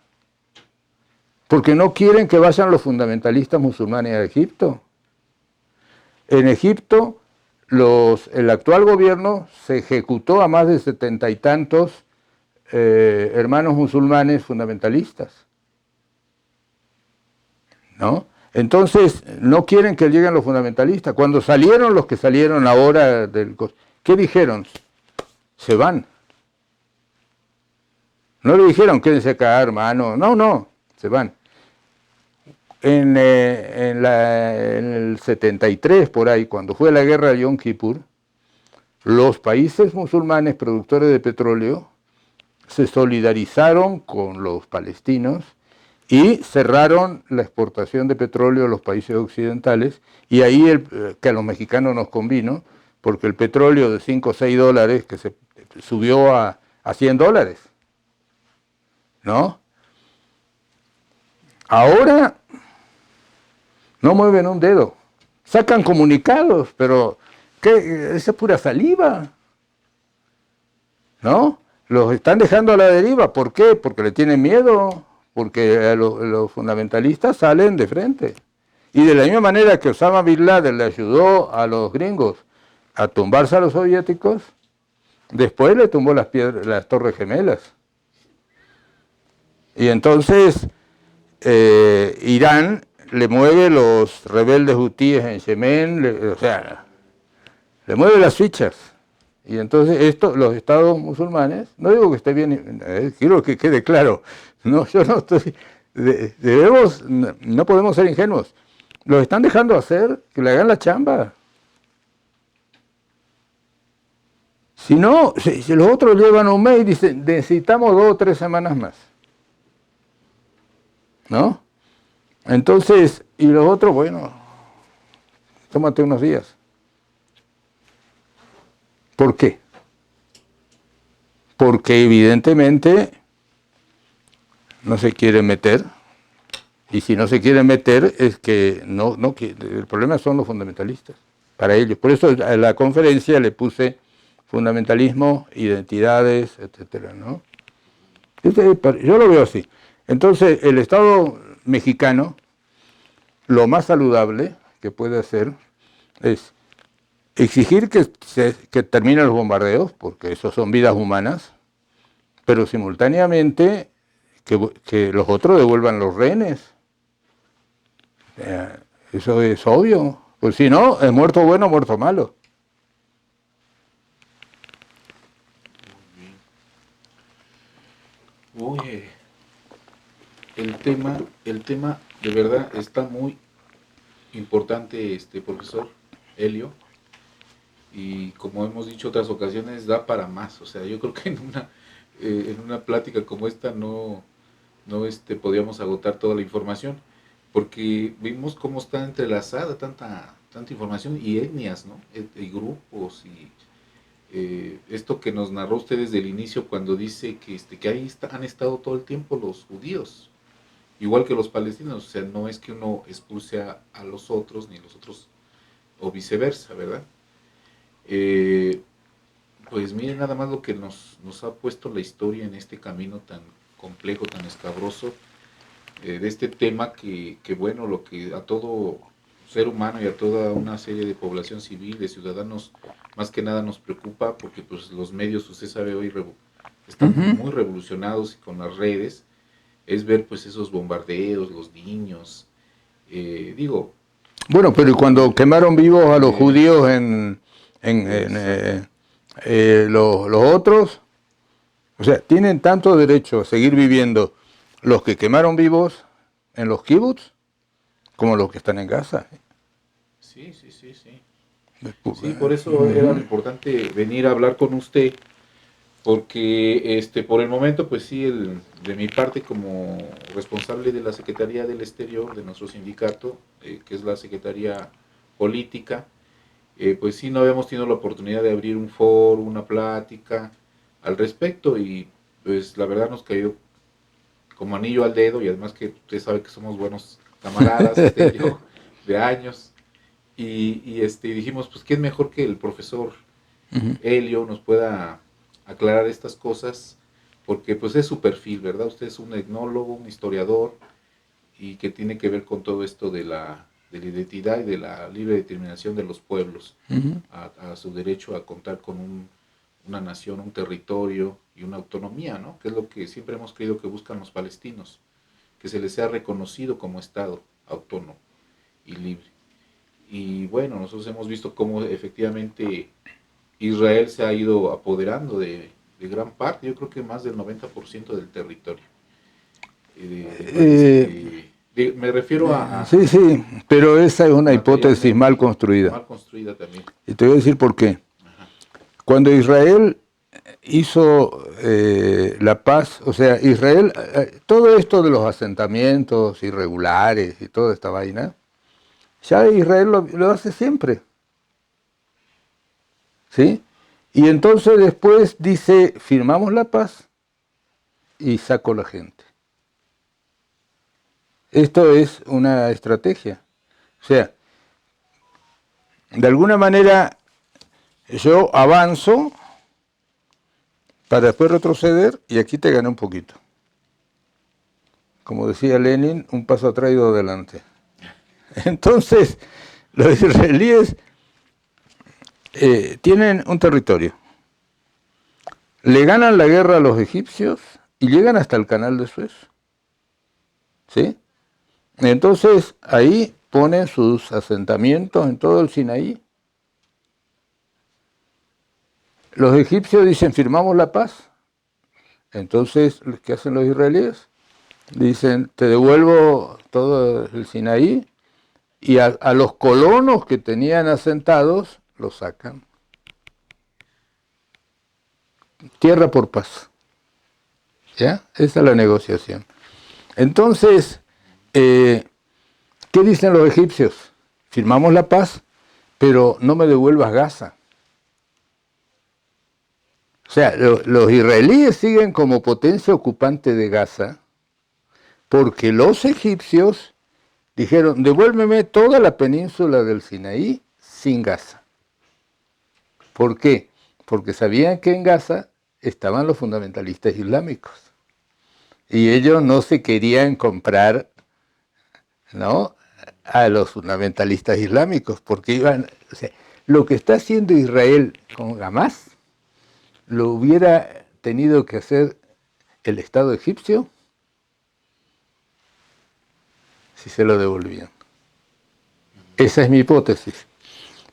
Porque no quieren que vayan los fundamentalistas musulmanes a Egipto. En Egipto, el actual gobierno se ejecutó a más de 70 y tantos hermanos musulmanes fundamentalistas, ¿no? Entonces, no quieren que lleguen los fundamentalistas. Cuando salieron los que salieron ahora, ¿qué dijeron? Se van. No le dijeron, quédense acá, hermano. No, se van. En el 73, por ahí, cuando fue la guerra de Yom Kippur, los países musulmanes productores de petróleo se solidarizaron con los palestinos y cerraron la exportación de petróleo a los países occidentales, y ahí que a los mexicanos nos convino, porque el petróleo de 5 o 6 dólares que se subió a 100 dólares, ¿no? Ahora no mueven un dedo, sacan comunicados, pero esa es pura saliva, ¿no? Los están dejando a la deriva. ¿Por qué? Porque le tienen miedo, porque los fundamentalistas salen de frente. Y de la misma manera que Osama Bin Laden le ayudó a los gringos a tumbarse a los soviéticos, después le tumbó las Torres Gemelas. Y entonces Irán le mueve los rebeldes hutíes en Yemen, o sea, le mueve las fichas. Y entonces los estados musulmanes, no digo que esté bien, quiero que quede claro, no, yo no estoy, no podemos ser ingenuos, los están dejando hacer, que le hagan la chamba. Si no, si los otros llevan un mes y dicen, necesitamos 2 o 3 semanas más, ¿no? Entonces, y los otros, bueno, tómate unos días. ¿Por qué? Porque evidentemente no se quieren meter, y si no se quieren meter es que el problema son los fundamentalistas, para ellos. Por eso a la conferencia le puse fundamentalismo, identidades, etcétera, ¿no? Yo lo veo así. Entonces, el Estado mexicano, lo más saludable que puede hacer es exigir que terminen los bombardeos, porque esos son vidas humanas, pero simultáneamente que los otros devuelvan los rehenes. Eso es obvio. Pues si no, es muerto bueno, muerto malo. Oye, el tema de verdad está muy importante, profesor Helio, y como hemos dicho otras ocasiones, da para más. O sea, yo creo que en una plática como esta no podríamos agotar toda la información. porque vimos cómo está entrelazada tanta información y etnias, ¿no? Y grupos y esto que nos narró usted desde el inicio cuando dice que ahí han estado todo el tiempo los judíos, igual que los palestinos, o sea, no es que uno expulse a los otros ni los otros o viceversa, ¿verdad? Eh, pues miren nada más lo que nos ha puesto la historia en este camino tan complejo, tan escabroso, de este tema que, bueno, lo que a todo ser humano y a toda una serie de población civil, de ciudadanos, más que nada nos preocupa, porque pues los medios, usted sabe, hoy están Ujú. muy revolucionados con las redes, es ver pues esos bombardeos, los niños, digo, Bueno, pero ¿y cuando quemaron vivos a los eh, judíos en, exactamente, los otros? O sea, tienen tanto derecho a seguir viviendo los que quemaron vivos en los kibbutz como los que están en Gaza. sí, sí, sí, sí. Sí, por eso era Ujú. importante venir a hablar con usted, porque por el momento, pues sí, de mi parte como responsable de la Secretaría del Exterior de nuestro sindicato, que es la Secretaría Política, pues sí, no habíamos tenido la oportunidad de abrir un foro, una plática al respecto y pues la verdad nos cayó como anillo al dedo y además que usted sabe que somos buenos camaradas, usted y yo, de años, y dijimos, pues qué es mejor que el profesor Ujú. Helio nos pueda aclarar estas cosas, porque pues es su perfil, ¿verdad? Usted es un etnólogo, un historiador, y que tiene que ver con todo esto de la identidad y de la libre determinación de los pueblos, Ujú. a su derecho a contar con una nación, un territorio y una autonomía, ¿no? Que es lo que siempre hemos creído que buscan los palestinos, que se les sea reconocido como Estado autónomo y libre. Y bueno, nosotros hemos visto cómo efectivamente Israel se ha ido apoderando de gran parte, yo creo que más del 90% del territorio del país. Eh, Me refiero sí, sí, pero esa es una hipótesis mal materialmente y construida. mal construida también. Y te voy a decir por qué. Ajá. Cuando Israel hizo la paz, o sea, Israel, todo esto de los asentamientos irregulares y toda esta vaina, ya Israel lo hace siempre, ¿sí? Y entonces después dice, firmamos la paz y saco la gente. Esto es una estrategia. O sea, de alguna manera yo avanzo para después retroceder y aquí te gané un poquito. Como decía Lenin, un paso atrás y dos adelante. Entonces, los israelíes tienen un territorio. Le ganan la guerra a los egipcios y llegan hasta el canal de Suez. ¿Sí? Entonces, ahí ponen sus asentamientos en todo el Sinaí. Los egipcios dicen, firmamos la paz. Entonces, ¿qué hacen los israelíes? Dicen, te devuelvo todo el Sinaí y a los colonos que tenían asentados los sacan. Tierra por paz. ¿Ya? Esa es la negociación. Entonces, ¿qué dicen los egipcios? Firmamos la paz, pero no me devuelvas Gaza. O sea, los israelíes siguen como potencia ocupante de Gaza porque los egipcios dijeron, devuélveme toda la península del Sinaí sin Gaza. ¿Por qué? Porque sabían que en Gaza estaban los fundamentalistas islámicos y ellos no se querían comprar, ¿no?, a los fundamentalistas islámicos, porque iban, o sea, lo que está haciendo Israel con Hamas lo hubiera tenido que hacer el Estado egipcio si se lo devolvían. Esa es mi hipótesis.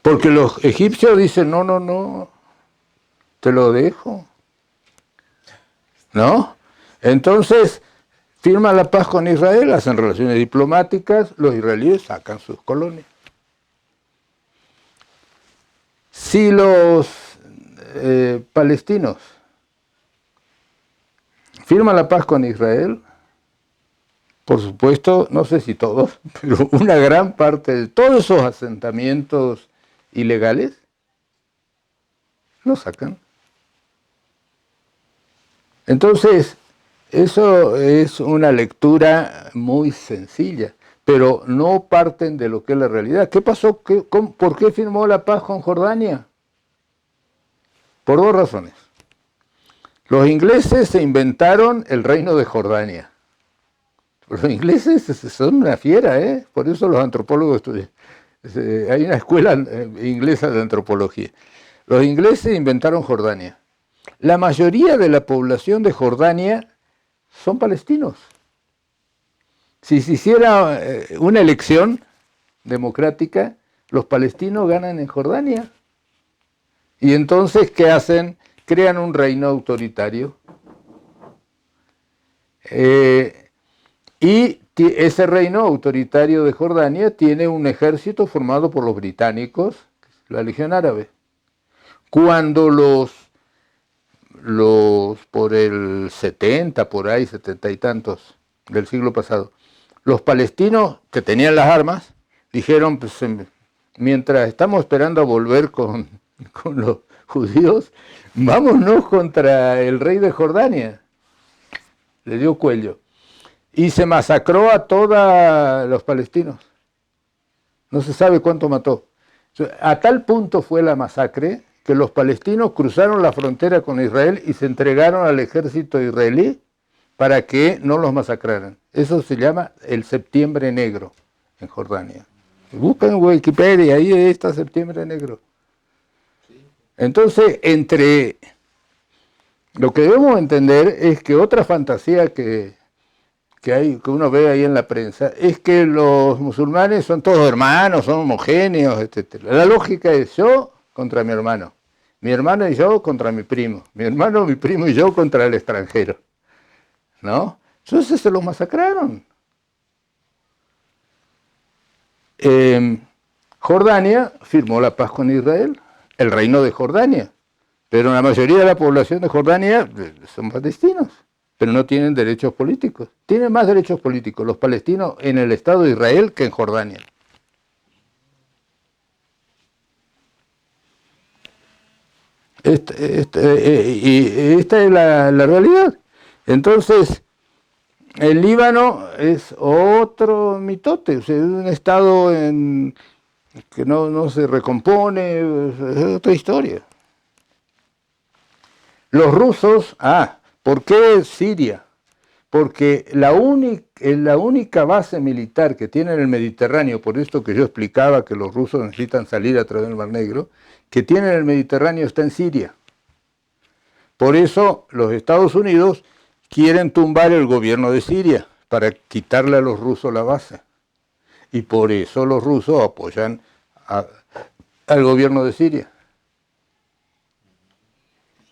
Porque los egipcios dicen, no, no, no, te lo dejo, ¿no? Entonces, firman la paz con Israel, hacen relaciones diplomáticas, los israelíes sacan sus colonias. Si los palestinos, firma la paz con Israel, Por supuesto, no sé si todos, pero una gran parte de todos esos asentamientos ilegales los sacan. Entonces, eso es una lectura muy sencilla, pero no parten de lo que es la realidad. ¿Qué pasó? ¿Por qué firmó la paz con Jordania? Por dos razones. Los ingleses se inventaron el reino de Jordania. Los ingleses son una fiera, ¿eh? Por eso los antropólogos estudian. Hay una escuela inglesa de antropología. Los ingleses inventaron Jordania. La mayoría de la población de Jordania son palestinos. Si se hiciera una elección democrática, los palestinos ganan en Jordania. Y entonces, ¿qué hacen? Crean un reino autoritario. Y ese reino autoritario de Jordania tiene un ejército formado por los británicos, la Legión Árabe. Cuando por el 70, por ahí, 70 y tantos del siglo pasado, los palestinos que tenían las armas dijeron, pues, mientras estamos esperando a volver con los judíos, vámonos contra el rey de Jordania. Le dio cuello. Y se masacró a todos los palestinos. No se sabe cuánto mató. A tal punto fue la masacre que los palestinos cruzaron la frontera con Israel y se entregaron al ejército israelí para que no los masacraran. Eso se llama el Septiembre Negro en Jordania. Buscan en Wikipedia, ahí está Septiembre Negro. Entonces, lo que debemos entender es que otra fantasía que uno ve ahí en la prensa, es que los musulmanes son todos hermanos, son homogéneos, etc. La lógica es yo contra mi hermano y yo contra mi primo, mi hermano, mi primo y yo contra el extranjero, ¿no? Entonces se los masacraron. Jordania firmó la paz con Israel, el reino de Jordania, pero la mayoría de la población de Jordania son palestinos, pero no tienen derechos políticos. Tienen más derechos políticos los palestinos en el Estado de Israel que en Jordania. Esta es la realidad. Entonces, el Líbano es otro mitote, o sea, es un Estado que no se recompone, es otra historia. Los rusos, ¿por qué Siria? Porque la única base militar que tiene en el Mediterráneo, por esto que yo explicaba que los rusos necesitan salir a través del Mar Negro, que tiene en el Mediterráneo está en Siria. Por eso los Estados Unidos quieren tumbar el gobierno de Siria para quitarle a los rusos la base. Y por eso los rusos apoyan al gobierno de Siria.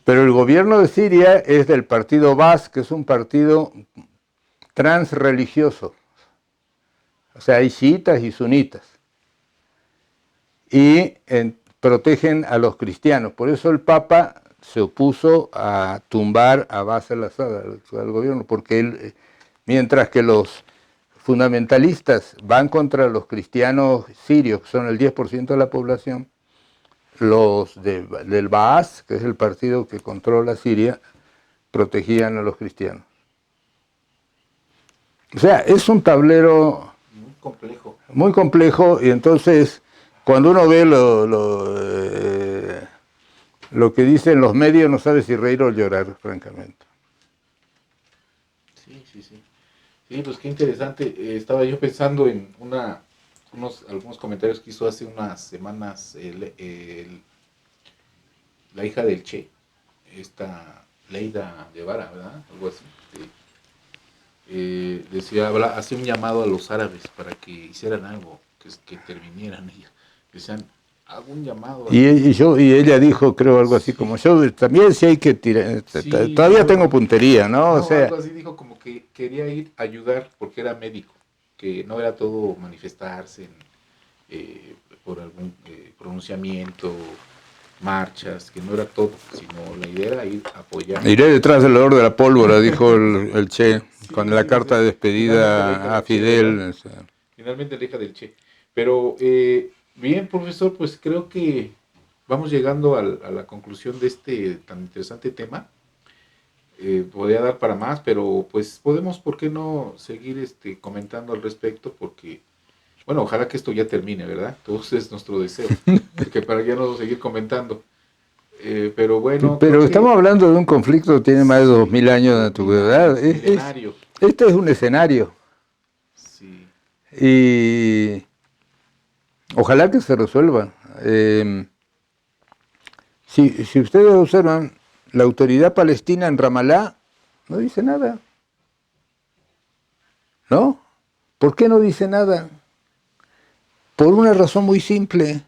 Pero el gobierno de Siria es del partido Baas, que es un partido transreligioso. O sea, hay chiitas y sunitas. Y protegen a los cristianos. Por eso el Papa se opuso a tumbar a Baas al-Assad, al gobierno, porque mientras que los fundamentalistas van contra los cristianos sirios, que son el 10% de la población, los del Baas, que es el partido que controla Siria, protegían a los cristianos. O sea, es un tablero muy complejo, y entonces cuando uno ve lo que dicen los medios, no sabe si reír o llorar, francamente. Sí, sí, sí. Sí, pues qué interesante. Estaba yo pensando en algunos comentarios que hizo hace unas semanas la hija del Che, esta Leida Guevara, ¿verdad? Algo así. Decía, hacía un llamado a los árabes para que hicieran algo, que intervinieran ellos. Decían, hago un llamado. Y ella dijo, creo, algo así como, yo también sí hay que tirar, Sí, todavía tengo puntería, ¿no? O sea, algo así dijo, como que quería ir a ayudar porque era médico, que no era todo manifestarse por algún pronunciamiento marchas, que no era todo, sino la idea era ir apoyando. Iré detrás del olor de la pólvora, dijo el Che, Sí, con la sí, carta de finalmente la hija despedida a del Che, ¿verdad? Fidel. O sea. Finalmente la hija del Che. Pero bien, profesor, pues creo que vamos llegando a la conclusión de este tan interesante tema. Podría dar para más, pero pues podemos, ¿por qué no seguir comentando al respecto? Porque, bueno, ojalá que esto ya termine, ¿verdad? Todo es nuestro deseo, porque para ya no seguir comentando. Pero bueno, Pero creo que estamos hablando de un conflicto que tiene más de sí, 2000 años de 2000 antigüedad. años, milenario. Este es un escenario Sí, y ojalá que se resuelva. Si ustedes observan, la autoridad palestina en Ramalá no dice nada, ¿no? ¿Por qué no dice nada? Por una razón muy simple,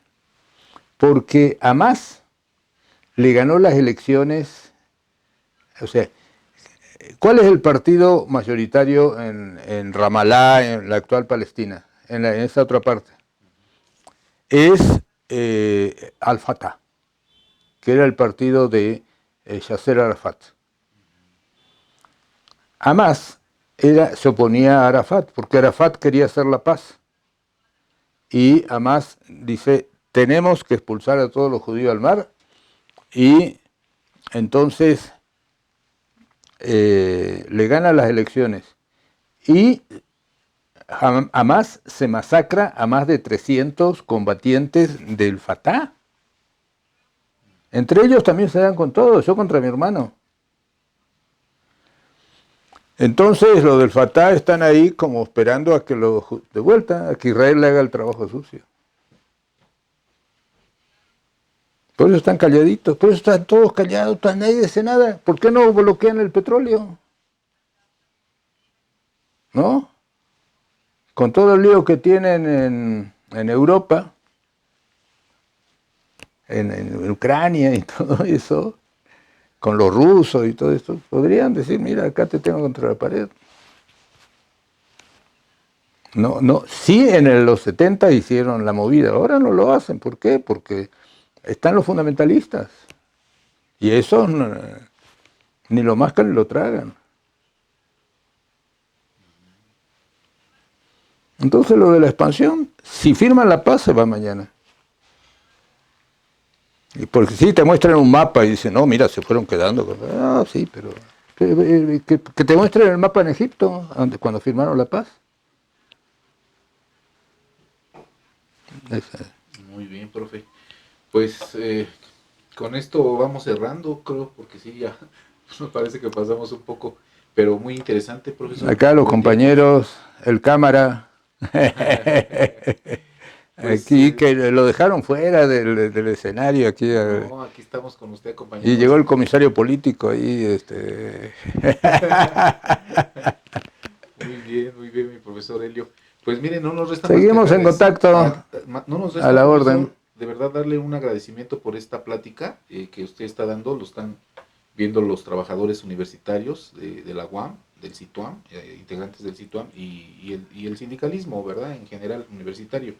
porque Hamás le ganó las elecciones. O sea, ¿cuál es el partido mayoritario en Ramalá, en la actual Palestina, en esa otra parte? Es Al-Fatah, que era el partido de Yasser Arafat. Hamás se oponía a Arafat, porque Arafat quería hacer la paz. Y Hamás dice, tenemos que expulsar a todos los judíos al mar, y entonces le gana las elecciones. Y Hamás se masacra a más de 300 combatientes del Fatah. Entre ellos también se dan con todo, yo contra mi hermano. Entonces los del Fatah están ahí como esperando a que de vuelta, a que Israel le haga el trabajo sucio. Por eso están calladitos, por eso están todos callados, nadie dice nada. ¿Por qué no bloquean el petróleo? ¿No? Con todo el lío que tienen en Europa, en Ucrania y todo eso, con los rusos y todo esto, podrían decir, mira, acá te tengo contra la pared. No, no, sí los 70 hicieron la movida, ahora no lo hacen. ¿Por qué? Porque están los fundamentalistas. Y eso ni lo mascan ni lo tragan. Entonces lo de la expansión, si firman la paz, se va mañana. Y porque sí, te muestran un mapa y dicen, no, mira, se fueron quedando. Ah, sí, pero que te muestren el mapa en Egipto, cuando firmaron la paz. muy bien, profe. Pues con esto vamos cerrando, creo, porque sí, ya me parece que pasamos un poco, pero muy interesante, profesor. Acá los Pues bien, compañeros, el cámara, pues aquí que lo dejaron fuera del escenario aquí. no, aquí estamos con usted, Y llegó acompañándonos. el comisario político ahí, Muy bien, mi profesor Helio. Pues miren, no nos resta más que Seguimos en contacto, no nos a resta, la profesor, orden. de verdad darle un agradecimiento por esta plática que usted está dando, lo están viendo los trabajadores universitarios de la UAM, del CITUAM, integrantes del CITUAM y el sindicalismo, ¿verdad? En general, universitario.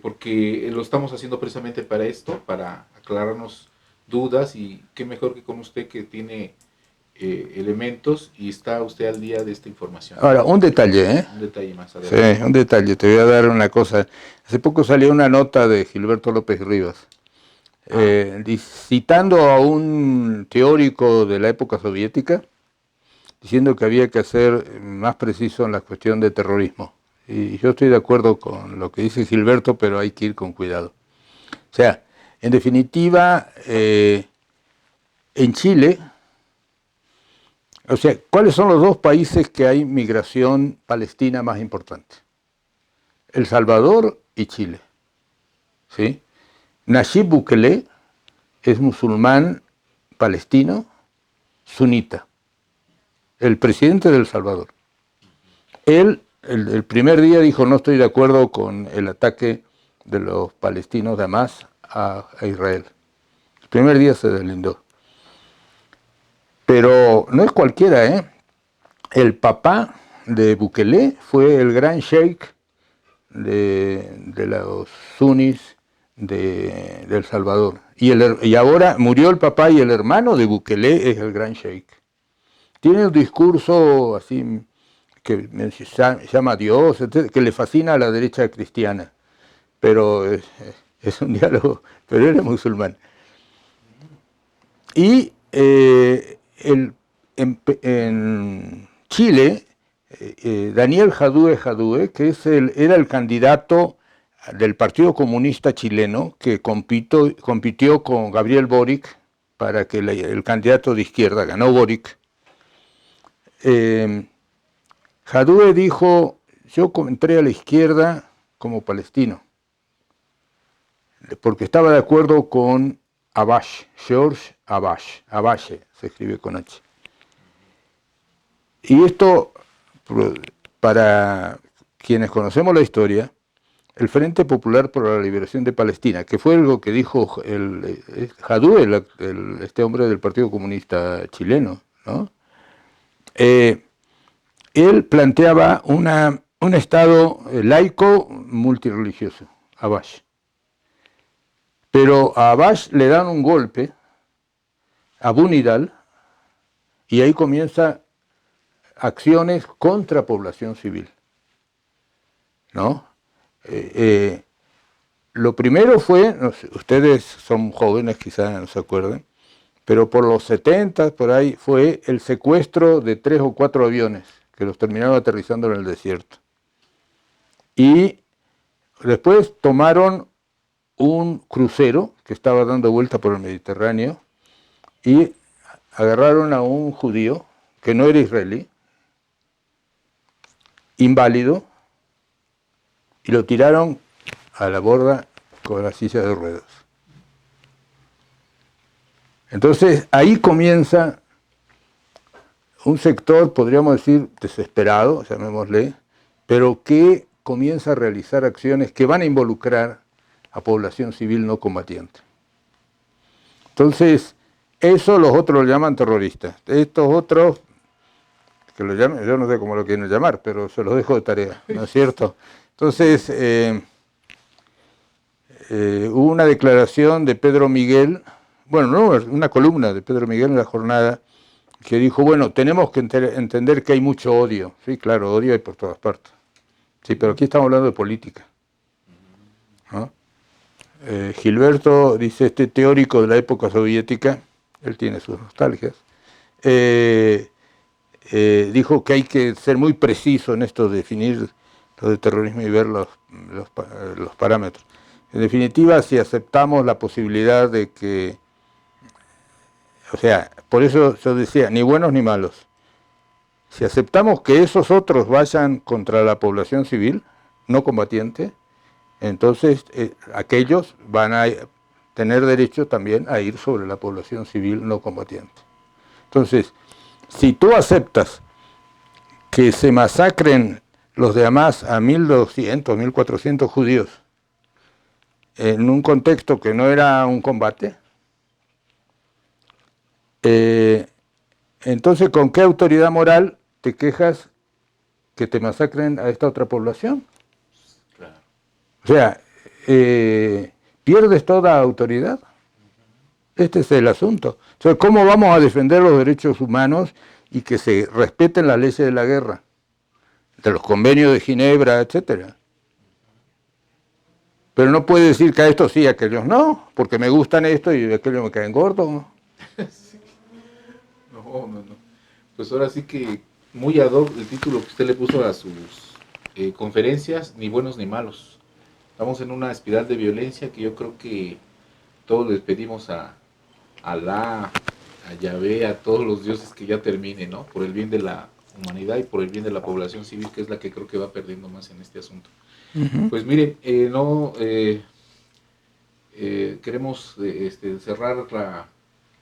Porque lo estamos haciendo precisamente para esto, para aclararnos dudas y qué mejor que con usted que tiene elementos y está usted al día de esta información. Ahora, un detalle, ¿eh? Un detalle más Sí, adelante. un detalle, te voy a dar una cosa. Hace poco salió una nota de Gilberto López Rivas, citando a un teórico de la época soviética, diciendo que había que ser más preciso en la cuestión de terrorismo. Y yo estoy de acuerdo con lo que dice Gilberto, pero hay que ir con cuidado. O sea, en definitiva, en Chile, o sea, ¿cuáles son los dos países que hay migración palestina más importante? El Salvador y Chile. ¿Sí? Nayib Bukele es musulmán palestino sunita, el presidente de El Salvador. Él, el primer día dijo, no estoy de acuerdo con el ataque de los palestinos de Hamás a Israel. El primer día se deslindó. Pero no es cualquiera, ¿eh? El papá de Bukele fue el gran sheikh de los sunnis de El Salvador. Y ahora murió el papá y el hermano de Bukele es el gran sheik. Tiene un discurso así que se llama Dios, etc., que le fascina a la derecha cristiana, pero es un diálogo, pero él es musulmán. Y en Chile, Daniel Jadue, que era el candidato del Partido Comunista Chileno, que compitió con Gabriel Boric para que el candidato de izquierda, ganó Boric. Jadue dijo, yo entré a la izquierda como palestino, porque estaba de acuerdo con Abash, George Abash, Abache se escribe con H. Y esto, para quienes conocemos la historia, el Frente Popular por la Liberación de Palestina, que fue algo que dijo Jadue, este hombre del Partido Comunista chileno, ¿no? Él planteaba un Estado laico multirreligioso, Abash. Pero a Abash le dan un golpe, a Bunidal, y ahí comienza acciones contra población civil, ¿no? Lo primero fue, no sé, ustedes son jóvenes, quizás no se acuerden, pero por los 70, por ahí, fue el secuestro de 3 o 4 aviones que los terminaron aterrizando en el desierto. Y después tomaron un crucero que estaba dando vuelta por el Mediterráneo y agarraron a un judío que no era israelí, inválido, y lo tiraron a la borda con las sillas de ruedas. Entonces ahí comienza un sector, podríamos decir, desesperado, llamémosle, pero que comienza a realizar acciones que van a involucrar a población civil no combatiente. Entonces, eso los otros lo llaman terroristas. Estos otros, que lo llamen, yo no sé cómo lo quieren llamar, pero se los dejo de tarea, ¿no es cierto? Entonces, hubo una declaración de Pedro Miguel, bueno, no, una columna de Pedro Miguel en La Jornada, que dijo, bueno, tenemos que entender que hay mucho odio. Sí, claro, odio hay por todas partes. Sí, pero aquí estamos hablando de política, ¿no? Gilberto, dice este teórico de la época soviética, él tiene sus nostalgias, dijo que hay que ser muy preciso en esto de definir lo de terrorismo y ver los parámetros. En definitiva, si aceptamos la posibilidad de que, o sea, por eso yo decía, ni buenos ni malos, si aceptamos que esos otros vayan contra la población civil, no combatiente, entonces aquellos van a tener derecho también a ir sobre la población civil no combatiente. Entonces, si tú aceptas que se masacren los de Hamas a 1.200, 1.400 judíos en un contexto que no era un combate, entonces, ¿con qué autoridad moral te quejas que te masacren a esta otra población? Claro. O sea, pierdes toda autoridad. Este es el asunto. Entonces, ¿cómo vamos a defender los derechos humanos y que se respeten las leyes de la guerra, de los convenios de Ginebra, etcétera? Pero no puede decir que a estos sí, a aquellos no, porque me gustan esto y aquellos me caen gordos, ¿no? Sí. No. Pues ahora sí que muy ad hoc el título que usted le puso a sus conferencias, ni buenos ni malos. Estamos en una espiral de violencia que yo creo que todos les pedimos a Alá, a Yahvé, a todos los dioses que ya termine, ¿no? Por el bien de la humanidad y por el bien de la población civil, que es la que creo que va perdiendo más en este asunto. Pues mire, queremos cerrar la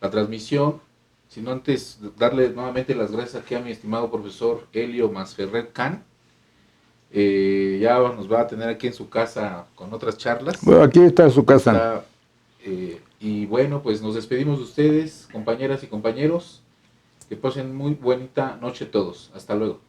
transmisión, sino antes darle nuevamente las gracias aquí a mi estimado profesor Helio Masferrer Can. Ya nos va a tener aquí en su casa con otras charlas. Bueno, aquí está su casa. Y bueno, pues nos despedimos de ustedes, compañeras y compañeros. Que pasen muy bonita noche todos. Hasta luego.